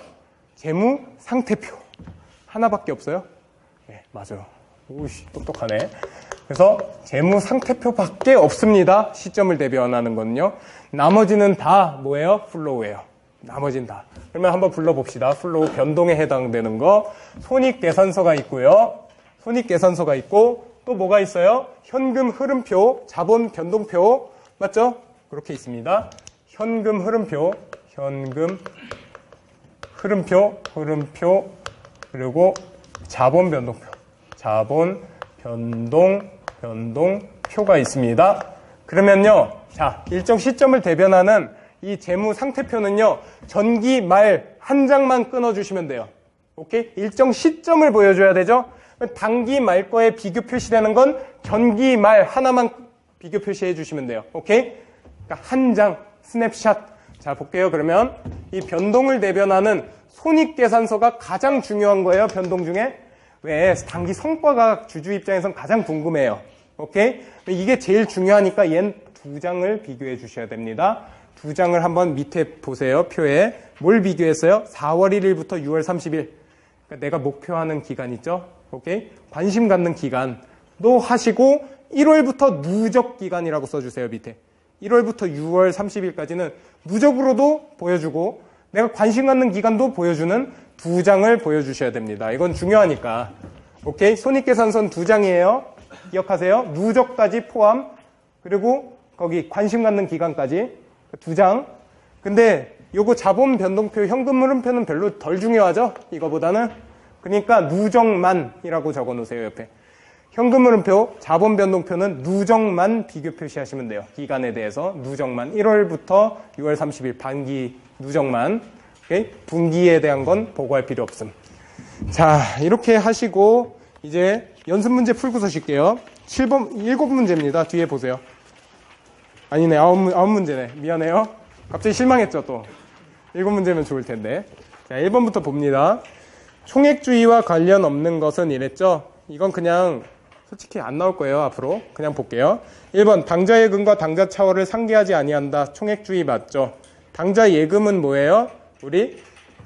재무 상태표. 하나밖에 없어요? 네, 맞아요. 오씨, 똑똑하네. 그래서 재무 상태표밖에 없습니다. 시점을 대변하는 거는요. 나머지는 다 뭐예요? 플로우예요. 나머지는 다. 그러면 한번 불러봅시다. 플로우 변동에 해당되는 거. 손익계산서가 있고요. 손익계산서가 있고 또 뭐가 있어요? 현금 흐름표, 자본 변동표. 맞죠? 그렇게 있습니다. 현금 흐름표, 그리고 자본 변동표가 있습니다. 그러면요, 자, 일정 시점을 대변하는 이 재무 상태표는요, 전기 말 한 장만 끊어주시면 돼요. 오케이? 일정 시점을 보여줘야 되죠? 단기 말 거에 비교 표시되는 건 전기 말 하나만 비교 표시해 주시면 돼요. 오케이? 그러니까 한 장, 스냅샷. 자, 볼게요. 그러면 이 변동을 대변하는 손익계산서가 가장 중요한 거예요. 변동 중에. 왜? 단기 성과가 주주 입장에선 가장 궁금해요. 오케이? 이게 제일 중요하니까 얘는 두 장을 비교해 주셔야 됩니다. 두 장을 한번 밑에 보세요. 표에. 뭘 비교했어요? 4월 1일부터 6월 30일. 그러니까 내가 목표하는 기간 있죠? 오케이? 관심 갖는 기간도 하시고 1월부터 누적 기간이라고 써주세요. 밑에. 1월부터 6월 30일까지는 누적으로도 보여주고 내가 관심 갖는 기간도 보여주는 두 장을 보여주셔야 됩니다. 이건 중요하니까. 오케이? 손익계산서는 두 장이에요. 기억하세요. 누적까지 포함. 그리고 거기 관심 갖는 기간까지 두 장. 근데 요거 자본 변동표, 현금 흐름표는 별로 덜 중요하죠? 이거보다는. 그러니까 누적만이라고 적어 놓으세요. 옆에. 현금 흐름표, 자본 변동표는 누적만 비교 표시하시면 돼요. 기간에 대해서 누적만. 1월부터 6월 30일 반기 누적만. 오케이? 분기에 대한 건 보고할 필요 없음. 자, 이렇게 하시고 이제 연습 문제 풀고 서실게요. 7문제입니다. 뒤에 보세요. 아니네, 9문제네. 미안해요. 갑자기 실망했죠, 또. 7문제면 좋을 텐데. 자, 1번부터 봅니다. 총액주의와 관련 없는 것은 이랬죠? 이건 그냥 솔직히 안 나올 거예요, 앞으로. 그냥 볼게요. 1번, 당좌 예금과 당좌 차월을 상계하지 아니한다. 총액주의 맞죠? 당좌 예금은 뭐예요? 우리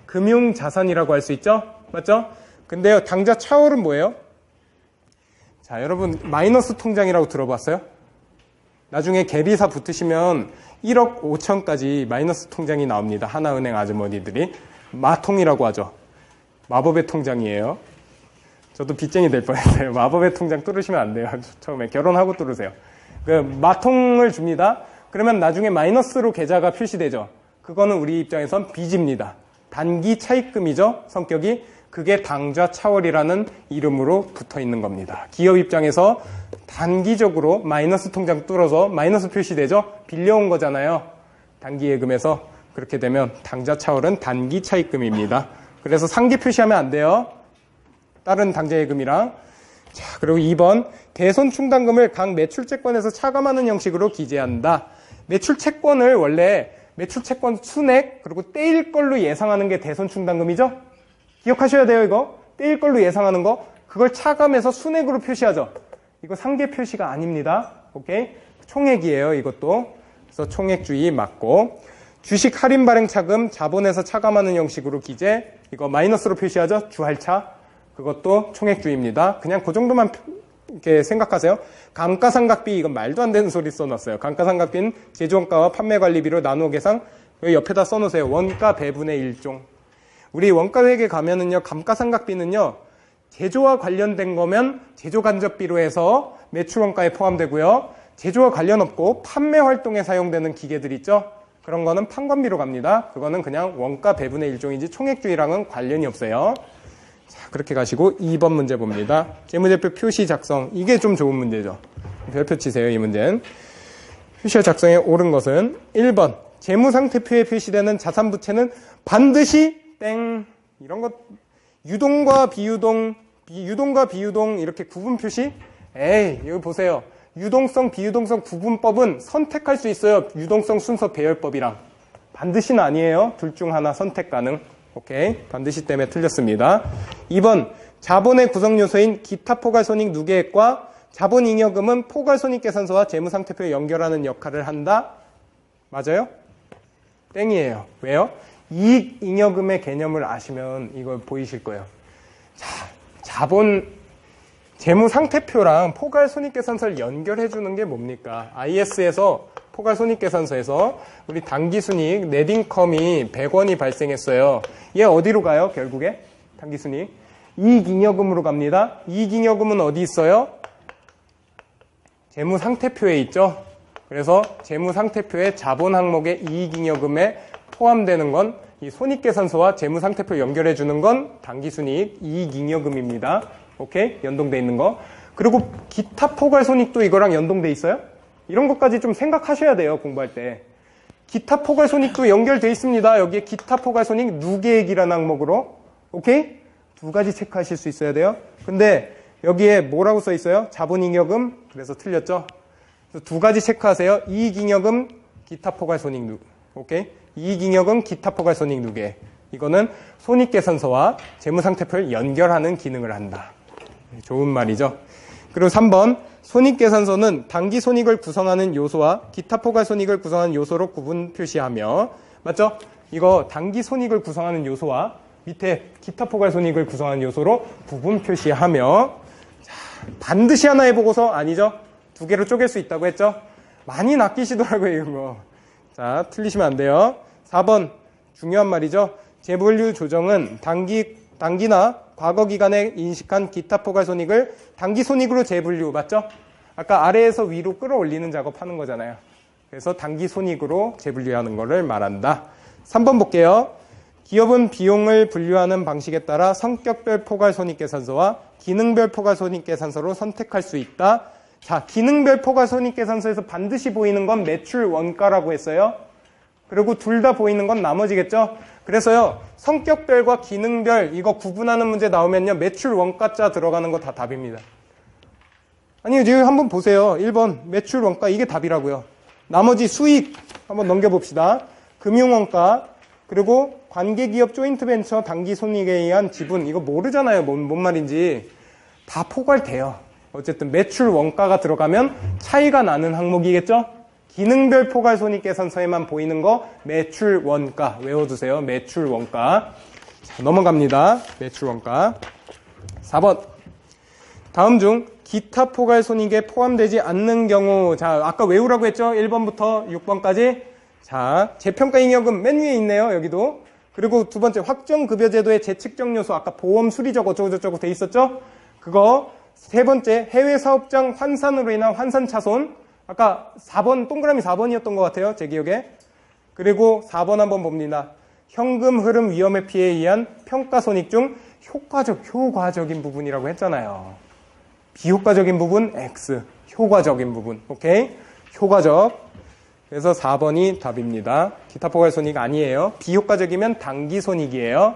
금융자산이라고 할 수 있죠? 맞죠? 근데요, 당좌 차월은 뭐예요? 자, 여러분, 마이너스 통장이라고 들어봤어요? 나중에 계리사 붙으시면 1억 5천까지 마이너스 통장이 나옵니다. 하나은행 아주머니들이. 마통이라고 하죠. 마법의 통장이에요. 저도 빚쟁이 될 뻔했어요. 마법의 통장 뚫으시면 안 돼요. 처음에 결혼하고 뚫으세요. 마통을 줍니다. 그러면 나중에 마이너스로 계좌가 표시되죠. 그거는 우리 입장에선 빚입니다. 단기 차입금이죠. 성격이. 그게 당좌 차월이라는 이름으로 붙어 있는 겁니다. 기업 입장에서 단기적으로 마이너스 통장 뚫어서 마이너스 표시되죠. 빌려온 거잖아요. 단기 예금에서 그렇게 되면 당좌 차월은 단기 차입금입니다. 그래서 상기 표시하면 안 돼요. 다른 당좌 예금이랑. 자, 그리고 2번 대손 충당금을 각 매출채권에서 차감하는 형식으로 기재한다. 매출채권을 원래 매출채권 순액 그리고 떼일 걸로 예상하는 게 대손 충당금이죠. 기억하셔야 돼요. 이거 떼일 걸로 예상하는 거 그걸 차감해서 순액으로 표시하죠. 이거 상계 표시가 아닙니다. 오케이? 총액이에요. 이것도. 그래서 총액주의 맞고 주식 할인 발행 차금 자본에서 차감하는 형식으로 기재 이거 마이너스로 표시하죠. 주할차 그것도 총액주의입니다. 그냥 그 정도만 이렇게 생각하세요. 감가상각비 이건 말도 안 되는 소리 써놨어요. 감가상각비는 제조원가와 판매관리비로 나누어 계산 여기 옆에다 써놓으세요. 원가 배분의 일종. 우리 원가회계 가면은요 감가상각비는요 제조와 관련된 거면 제조간접비로 해서 매출원가에 포함되고요. 제조와 관련 없고 판매 활동에 사용되는 기계들 있죠. 그런 거는 판관비로 갑니다. 그거는 그냥 원가 배분의 일종이지 총액주의랑은 관련이 없어요. 자, 그렇게 가시고 2번 문제 봅니다. 재무제표 표시 작성. 이게 좀 좋은 문제죠. 별표 치세요. 이 문제는. 표시 작성에 옳은 것은 1번 재무상태표에 표시되는 자산부채는 반드시 땡 이런 것 유동과 비유동 이렇게 구분 표시? 에이 여기 보세요. 유동성 비유동성 구분법은 선택할 수 있어요. 유동성 순서 배열법이랑. 반드시는 아니에요. 둘 중 하나 선택 가능. 오케이. 반드시 때문에 틀렸습니다. 2번 자본의 구성 요소인 기타 포괄손익 누계액과 자본잉여금은 포괄손익계산서와 재무상태표에 연결하는 역할을 한다. 맞아요? 땡이에요. 왜요? 이익잉여금의 개념을 아시면 이거 보이실 거예요. 자, 자본 재무상태표랑 포괄손익계산서를 연결해 주는 게 뭡니까? IS에서 포괄손익계산서에서 우리 당기순이익 넷인컴이 100원이 발생했어요. 얘 어디로 가요? 결국에 당기순이익 이익잉여금으로 갑니다. 이익잉여금은 어디 있어요? 재무상태표에 있죠. 그래서 재무상태표의 자본 항목의 이익잉여금에 포함되는 건 이 손익계산서와 재무상태표 연결해 주는 건 당기순이익 이익잉여금입니다. 오케이? 연동돼 있는 거. 그리고 기타 포괄손익도 이거랑 연동돼 있어요? 이런 것까지 좀 생각하셔야 돼요. 공부할 때. 기타 포괄손익도 연결돼 있습니다. 여기에 기타 포괄손익 누계액이라는 항목으로. 오케이? 두 가지 체크하실 수 있어야 돼요. 근데 여기에 뭐라고 써 있어요? 자본잉여금. 그래서 틀렸죠? 그래서 두 가지 체크하세요. 이익잉여금, 기타 포괄손익 누. 오케이? 이익잉여금, 기타 포괄손익 누계. 이거는 손익계산서와 재무상태표를 연결하는 기능을 한다. 좋은 말이죠. 그리고 3번 손익계산서는 당기손익을 구성하는 요소와 기타 포괄손익을 구성하는 요소로 구분 표시하며 맞죠? 이거 당기손익을 구성하는 요소와 밑에 기타 포괄손익을 구성하는 요소로 구분 표시하며 자, 반드시 하나 해보고서 아니죠? 두 개로 쪼갤 수 있다고 했죠? 많이 낚이시더라고요. 이거. 자, 틀리시면 안 돼요. 4번 중요한 말이죠. 재분류 조정은 단기나 과거 기간에 인식한 기타 포괄손익을 단기손익으로 재분류 맞죠? 아까 아래에서 위로 끌어올리는 작업하는 거잖아요. 그래서 단기손익으로 재분류하는 거를 말한다. 3번 볼게요. 기업은 비용을 분류하는 방식에 따라 성격별 포괄손익계산서와 기능별 포괄손익계산서로 선택할 수 있다. 자, 기능별 포괄손익계산서에서 반드시 보이는 건 매출 원가라고 했어요. 그리고 둘 다 보이는 건 나머지겠죠? 그래서요, 성격별과 기능별 이거 구분하는 문제 나오면요, 매출 원가자 들어가는 거 다 답입니다. 아니, 지금 한번 보세요. 1번 매출 원가 이게 답이라고요. 나머지 수익 한번 넘겨봅시다. 금융원가 그리고 관계기업 조인트벤처 당기손익에 의한 지분 이거 모르잖아요. 뭔 말인지. 다 포괄돼요. 어쨌든 매출 원가가 들어가면 차이가 나는 항목이겠죠? 기능별 포괄손익계산서에만 보이는 거 매출 원가 외워두세요. 매출 원가. 자, 넘어갑니다. 매출 원가. 4번. 다음 중 기타 포괄손익에 포함되지 않는 경우 자 아까 외우라고 했죠? 1번부터 6번까지. 자 재평가잉여금 맨 위에 있네요. 여기도. 그리고 두 번째 확정급여제도의 재측정 요소 아까 보험 수리적 어쩌고저쩌고 돼 있었죠? 그거. 세 번째 해외사업장 환산으로 인한 환산차손 아까 4번 동그라미 4번이었던 것 같아요. 제 기억에. 그리고 4번 한번 봅니다. 현금 흐름 위험 피해에 의한 평가손익 중 효과적인 부분이라고 했잖아요. 비효과적인 부분 X 효과적인 부분 오케이 효과적 그래서 4번이 답입니다. 기타 포괄손익 아니에요. 비효과적이면 당기손익이에요.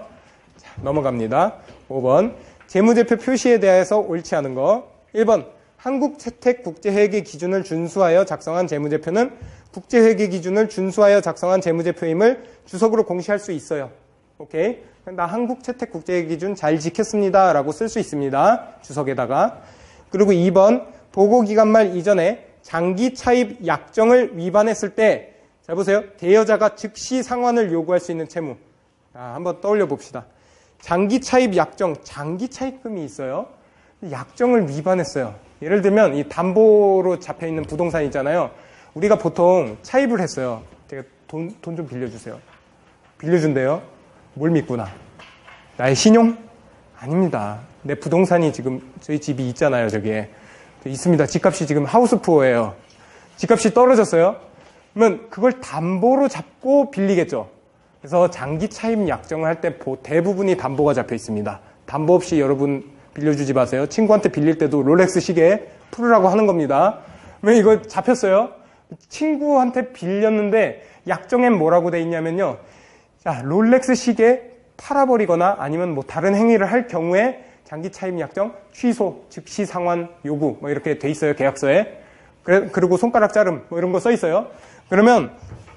자, 넘어갑니다. 5번. 재무제표 표시에 대해서 옳지 않은 거. 1번. 한국채택 국제회계 기준을 준수하여 작성한 재무제표는 국제회계 기준을 준수하여 작성한 재무제표임을 주석으로 공시할 수 있어요. 오케이? 나 한국채택 국제회계 기준 잘 지켰습니다. 라고 쓸 수 있습니다. 주석에다가. 그리고 2번. 보고기간 말 이전에 장기 차입 약정을 위반했을 때, 잘 보세요. 대여자가 즉시 상환을 요구할 수 있는 채무. 자, 한번 떠올려 봅시다. 장기 차입 약정, 장기 차입금이 있어요. 약정을 위반했어요. 예를 들면 이 담보로 잡혀 있는 부동산 있잖아요. 우리가 보통 차입을 했어요. 제가 돈 좀 빌려주세요. 빌려준대요. 뭘 믿구나. 나의 신용? 아닙니다. 내 부동산이 지금 저희 집이 있잖아요. 저기에 있습니다. 집값이 지금 하우스푸어예요. 집값이 떨어졌어요. 그러면 그걸 담보로 잡고 빌리겠죠. 그래서 장기 차입 약정을 할 때 대부분이 담보가 잡혀 있습니다. 담보 없이 여러분 빌려주지 마세요. 친구한테 빌릴 때도 롤렉스 시계 풀으라고 하는 겁니다. 그러면 이거 잡혔어요. 친구한테 빌렸는데 약정엔 뭐라고 돼 있냐면요. 자, 롤렉스 시계 팔아버리거나 아니면 뭐 다른 행위를 할 경우에 장기 차입 약정 취소, 즉시 상환 요구 뭐 이렇게 돼 있어요. 계약서에. 그리고 손가락 자름 뭐 이런 거 써 있어요. 그러면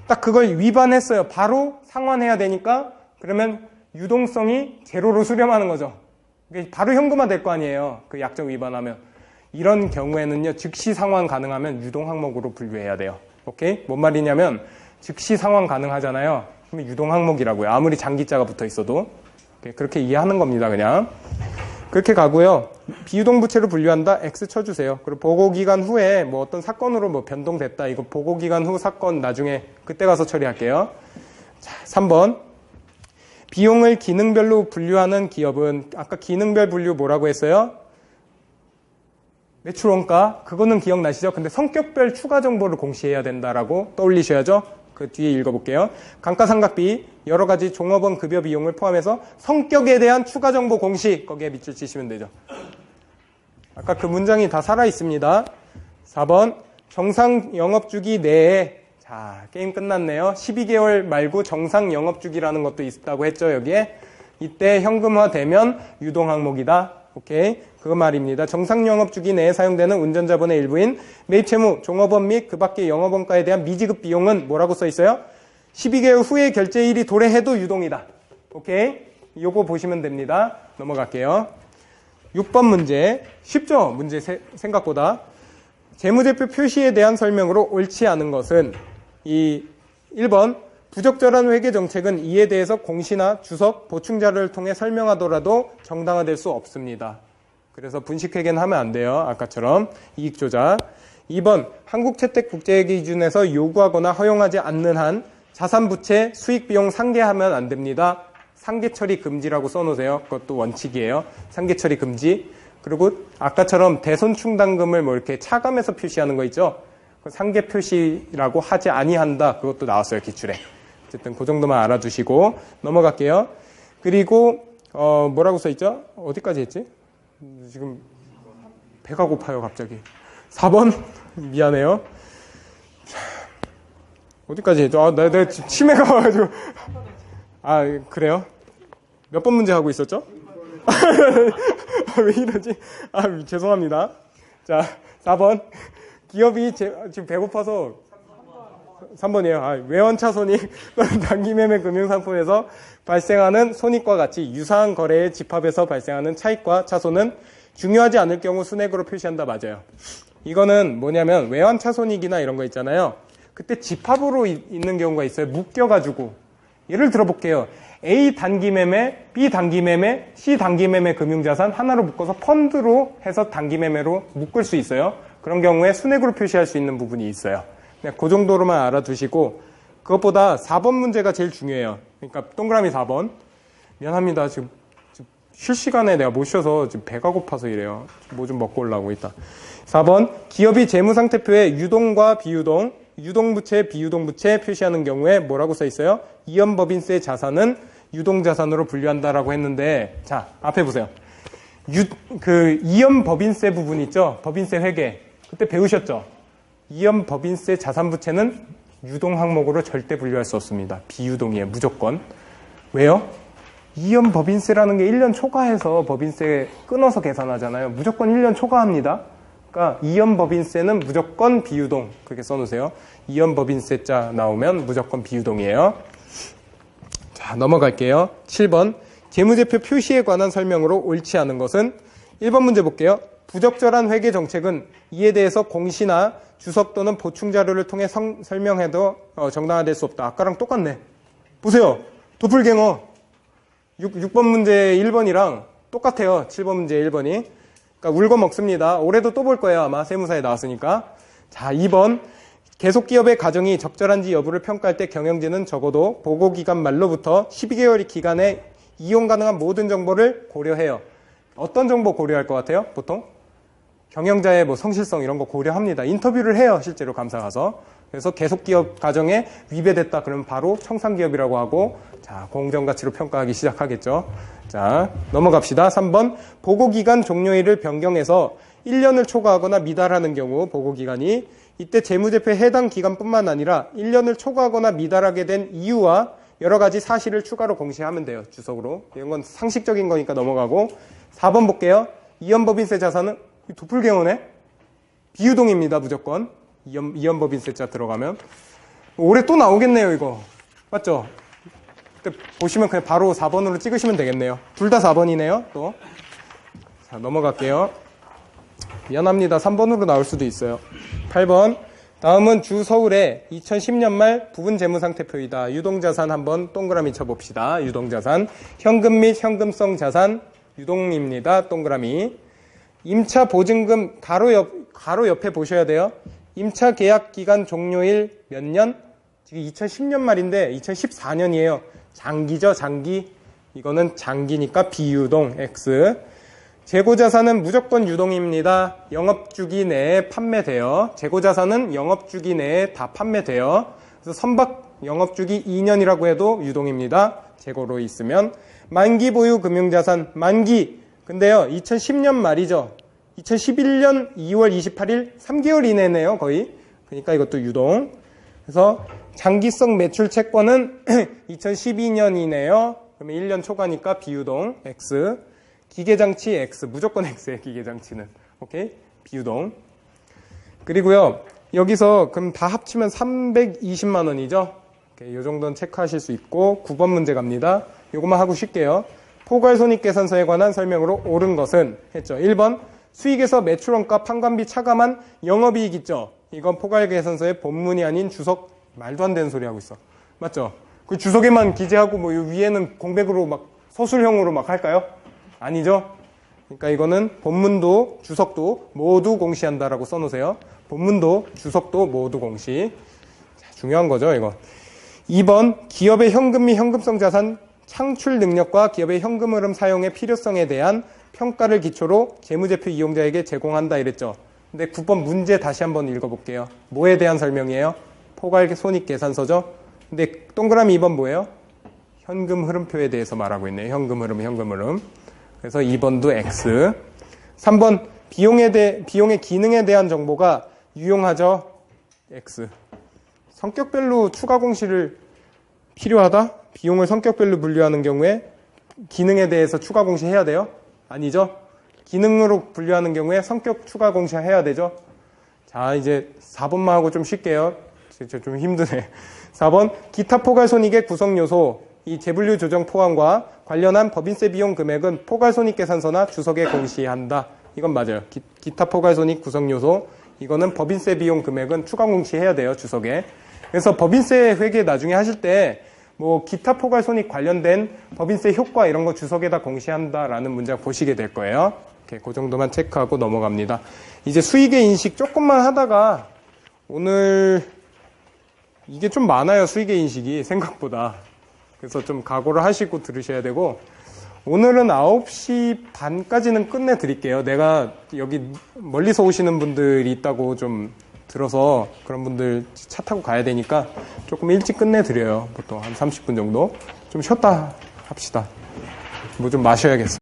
딱 그걸 위반했어요. 바로 상환해야 되니까 그러면 유동성이 제로로 수렴하는 거죠. 바로 현금화 될 거 아니에요. 그 약정 위반하면. 이런 경우에는요. 즉시 상환 가능하면 유동 항목으로 분류해야 돼요. 오케이? 뭔 말이냐면 즉시 상환 가능하잖아요. 그러면 유동 항목이라고요. 아무리 장기자가 붙어 있어도. 그렇게 이해하는 겁니다. 그냥. 그렇게 가고요. 비유동부채로 분류한다. X 쳐주세요. 그리고 보고기간 후에 뭐 어떤 사건으로 뭐 변동됐다. 이거 보고기간 후 사건 나중에 그때 가서 처리할게요. 자, 3번. 비용을 기능별로 분류하는 기업은 아까 기능별 분류 뭐라고 했어요? 매출원가. 그거는 기억나시죠? 근데 성격별 추가 정보를 공시해야 된다라고 떠올리셔야죠. 그 뒤에 읽어볼게요. 감가상각비, 여러 가지 종업원 급여 비용을 포함해서 성격에 대한 추가 정보 공시, 거기에 밑줄 치시면 되죠. 아까 그 문장이 다 살아있습니다. 4번, 정상 영업주기 내에, 자, 게임 끝났네요. 12개월 말고 정상 영업주기라는 것도 있다고 했죠, 여기에. 이때 현금화 되면 유동 항목이다. 오케이. 그거 말입니다. 정상 영업주기 내에 사용되는 운전자본의 일부인 매입채무, 종업원 및 그 밖의 영업원가에 대한 미지급 비용은 뭐라고 써 있어요? 12개월 후에 결제일이 도래해도 유동이다. 오케이. 요거 보시면 됩니다. 넘어갈게요. 6번 문제. 쉽죠? 문제 생각보다. 재무제표 표시에 대한 설명으로 옳지 않은 것은 이 1번 부적절한 회계 정책은 이에 대해서 공시나 주석, 보충자료를 통해 설명하더라도 정당화될 수 없습니다. 그래서 분식회계는 하면 안 돼요. 아까처럼 이익조작. 2번 한국채택 국제회계 기준에서 요구하거나 허용하지 않는 한 자산부채 수익비용 상계하면 안 됩니다. 상계처리 금지라고 써놓으세요. 그것도 원칙이에요. 상계처리 금지. 그리고 아까처럼 대손충당금을 뭐 이렇게 차감해서 표시하는 거 있죠. 상계 표시라고 하지 아니한다. 그것도 나왔어요. 기출에. 어쨌든 그 정도만 알아두시고 넘어갈게요. 그리고 뭐라고 써있죠? 어디까지 했지? 지금 배가 고파요. 갑자기. 4번 미안해요. 어디까지 했죠? 내가 치매가 와가지고. 아, 그래요? 몇 번 문제 하고 있었죠? 왜 이러지? 아, 죄송합니다. 자, 4번. 기업이 지금 배고파서 3번이에요. 아, 외환차손익 또는 단기매매 금융상품에서 발생하는 손익과 같이 유사한 거래의 집합에서 발생하는 차익과 차손은 중요하지 않을 경우 순액으로 표시한다. 맞아요. 이거는 뭐냐면 외환차손익이나 이런 거 있잖아요. 그때 집합으로 있는 경우가 있어요. 묶여가지고. 예를 들어볼게요. A 단기매매, B 단기매매, C 단기매매 금융자산 하나로 묶어서 펀드로 해서 단기매매로 묶을 수 있어요. 그런 경우에 순액으로 표시할 수 있는 부분이 있어요. 그냥 그 정도로만 알아두시고 그것보다 4번 문제가 제일 중요해요. 그러니까 동그라미 4번. 미안합니다. 지금 쉴 시간에 내가 못 쉬어서 지금 배가 고파서 이래요. 뭐 좀 먹고 올라오고 있다. 4번. 기업이 재무상태표에 유동과 비유동, 유동부채, 비유동부채 표시하는 경우에 뭐라고 써 있어요? 이연법인세 자산은 유동자산으로 분류한다라고 했는데, 자, 앞에 보세요. 이연법인세 부분 있죠? 법인세 회계. 그때 배우셨죠? 이연법인세 자산부채는 유동 항목으로 절대 분류할 수 없습니다. 비유동이에요. 무조건. 왜요? 이연 법인세라는 게 1년 초과해서 법인세 끊어서 계산하잖아요. 무조건 1년 초과합니다. 그러니까 이연 법인세는 무조건 비유동. 그렇게 써놓으세요. 이연 법인세자 나오면 무조건 비유동이에요. 자, 넘어갈게요. 7번. 재무제표 표시에 관한 설명으로 옳지 않은 것은 1번 문제 볼게요. 부적절한 회계 정책은 이에 대해서 공시나 주석 또는 보충 자료를 통해 설명해도 정당화될 수 없다. 아까랑 똑같네. 보세요. 도플갱어. 6번 문제 1번이랑 똑같아요. 7번 문제 1번이. 그러니까 울고 먹습니다. 올해도 또 볼 거예요. 아마 세무사에 나왔으니까. 자, 2번. 계속기업의 가정이 적절한지 여부를 평가할 때 경영진은 적어도 보고기간 말로부터 12개월 기간에 이용 가능한 모든 정보를 고려해요. 어떤 정보 고려할 것 같아요? 보통? 경영자의 뭐 성실성 이런 거 고려합니다. 인터뷰를 해요. 실제로 감사 가서. 그래서 계속기업 가정에 위배됐다 그러면 바로 청산기업이라고 하고 자, 공정가치로 평가하기 시작하겠죠. 자, 넘어갑시다. 3번. 보고기간 종료일을 변경해서 1년을 초과하거나 미달하는 경우 보고기간이 이때 재무제표의 해당 기간뿐만 아니라 1년을 초과하거나 미달하게 된 이유와 여러 가지 사실을 추가로 공시하면 돼요. 주석으로. 이런 건 상식적인 거니까 넘어가고 4번 볼게요. 이연법인세 자산은 도플갱어네? 비유동입니다. 무조건. 이연법인세자 들어가면. 올해 또 나오겠네요. 이거. 맞죠? 그때 보시면 그냥 바로 4번으로 찍으시면 되겠네요. 둘 다 4번이네요. 또. 자, 넘어갈게요. 미안합니다. 3번으로 나올 수도 있어요. 8번. 다음은 주서울의 2010년 말 부분 재무상태표이다. 유동자산 한번 동그라미 쳐봅시다. 유동자산. 현금 및 현금성 자산 유동입니다. 동그라미. 임차 보증금 가로 옆에 보셔야 돼요. 임차 계약 기간 종료일 몇 년? 지금 2010년 말인데 2014년이에요. 장기죠, 장기. 이거는 장기니까 비유동 X. 재고자산은 무조건 유동입니다. 영업주기 내에 판매돼요. 재고자산은 영업주기 내에 다 판매돼요. 그래서 선박 영업주기 2년이라고 해도 유동입니다. 재고로 있으면. 만기 보유 금융자산, 만기. 근데요, 2010년 말이죠. 2011년 2월 28일 3개월 이내네요, 거의. 그러니까 이것도 유동. 그래서 장기성 매출 채권은 2012년이네요. 그러면 1년 초과니까 비유동 X. 기계장치 X. 무조건 X에 기계장치는. 오케이? 비유동. 그리고요, 여기서 그럼 다 합치면 320만 원이죠? 오케이, 이 정도는 체크하실 수 있고 9번 문제 갑니다. 요것만 하고 쉴게요. 포괄손익계산서에 관한 설명으로 옳은 것은 했죠. 1번 수익에서 매출원가 판관비 차감한 영업이익 있죠. 이건 포괄계산서의 본문이 아닌 주석. 말도 안 되는 소리 하고 있어. 맞죠? 그 주석에만 기재하고 뭐 위에는 공백으로 막 서술형으로 막 할까요? 아니죠? 그러니까 이거는 본문도 주석도 모두 공시한다라고 써놓으세요. 본문도 주석도 모두 공시. 자, 중요한 거죠, 이거. 2번 기업의 현금 및 현금성 자산 창출 능력과 기업의 현금 흐름 사용의 필요성에 대한 평가를 기초로 재무제표 이용자에게 제공한다 이랬죠. 근데 9번 문제 다시 한번 읽어볼게요. 뭐에 대한 설명이에요? 포괄손익계산서죠. 근데 동그라미 2번 뭐예요? 현금 흐름표에 대해서 말하고 있네요. 현금 흐름. 그래서 2번도 X. 3번 비용의 기능에 대한 정보가 유용하죠. X. 성격별로 추가 공시를 필요하다? 비용을 성격별로 분류하는 경우에 기능에 대해서 추가 공시해야 돼요? 아니죠? 기능으로 분류하는 경우에 성격 추가 공시해야 되죠? 자, 이제 4번만 하고 좀 쉴게요. 진짜 좀 힘드네. 4번 기타 포괄손익의 구성요소 이 재분류 조정 포함과 관련한 법인세 비용 금액은 포괄손익계산서나 주석에 공시한다. 이건 맞아요. 기타 포괄손익 구성요소 이거는 법인세 비용 금액은 추가 공시해야 돼요. 주석에. 그래서 법인세 회계 나중에 하실 때 뭐 기타 포괄손익 관련된 법인세 효과 이런 거 주석에다 공시한다라는 문장 보시게 될 거예요. 이렇게 그 정도만 체크하고 넘어갑니다. 이제 수익의 인식 조금만 하다가 오늘 이게 좀 많아요. 수익의 인식이 생각보다. 그래서 좀 각오를 하시고 들으셔야 되고 오늘은 9시 반까지는 끝내드릴게요. 내가 여기 멀리서 오시는 분들이 있다고 좀 들어서 그런 분들 차 타고 가야 되니까 조금 일찍 끝내드려요. 보통 한 30분 정도. 좀 쉬었다 합시다. 뭐 좀 마셔야겠어요.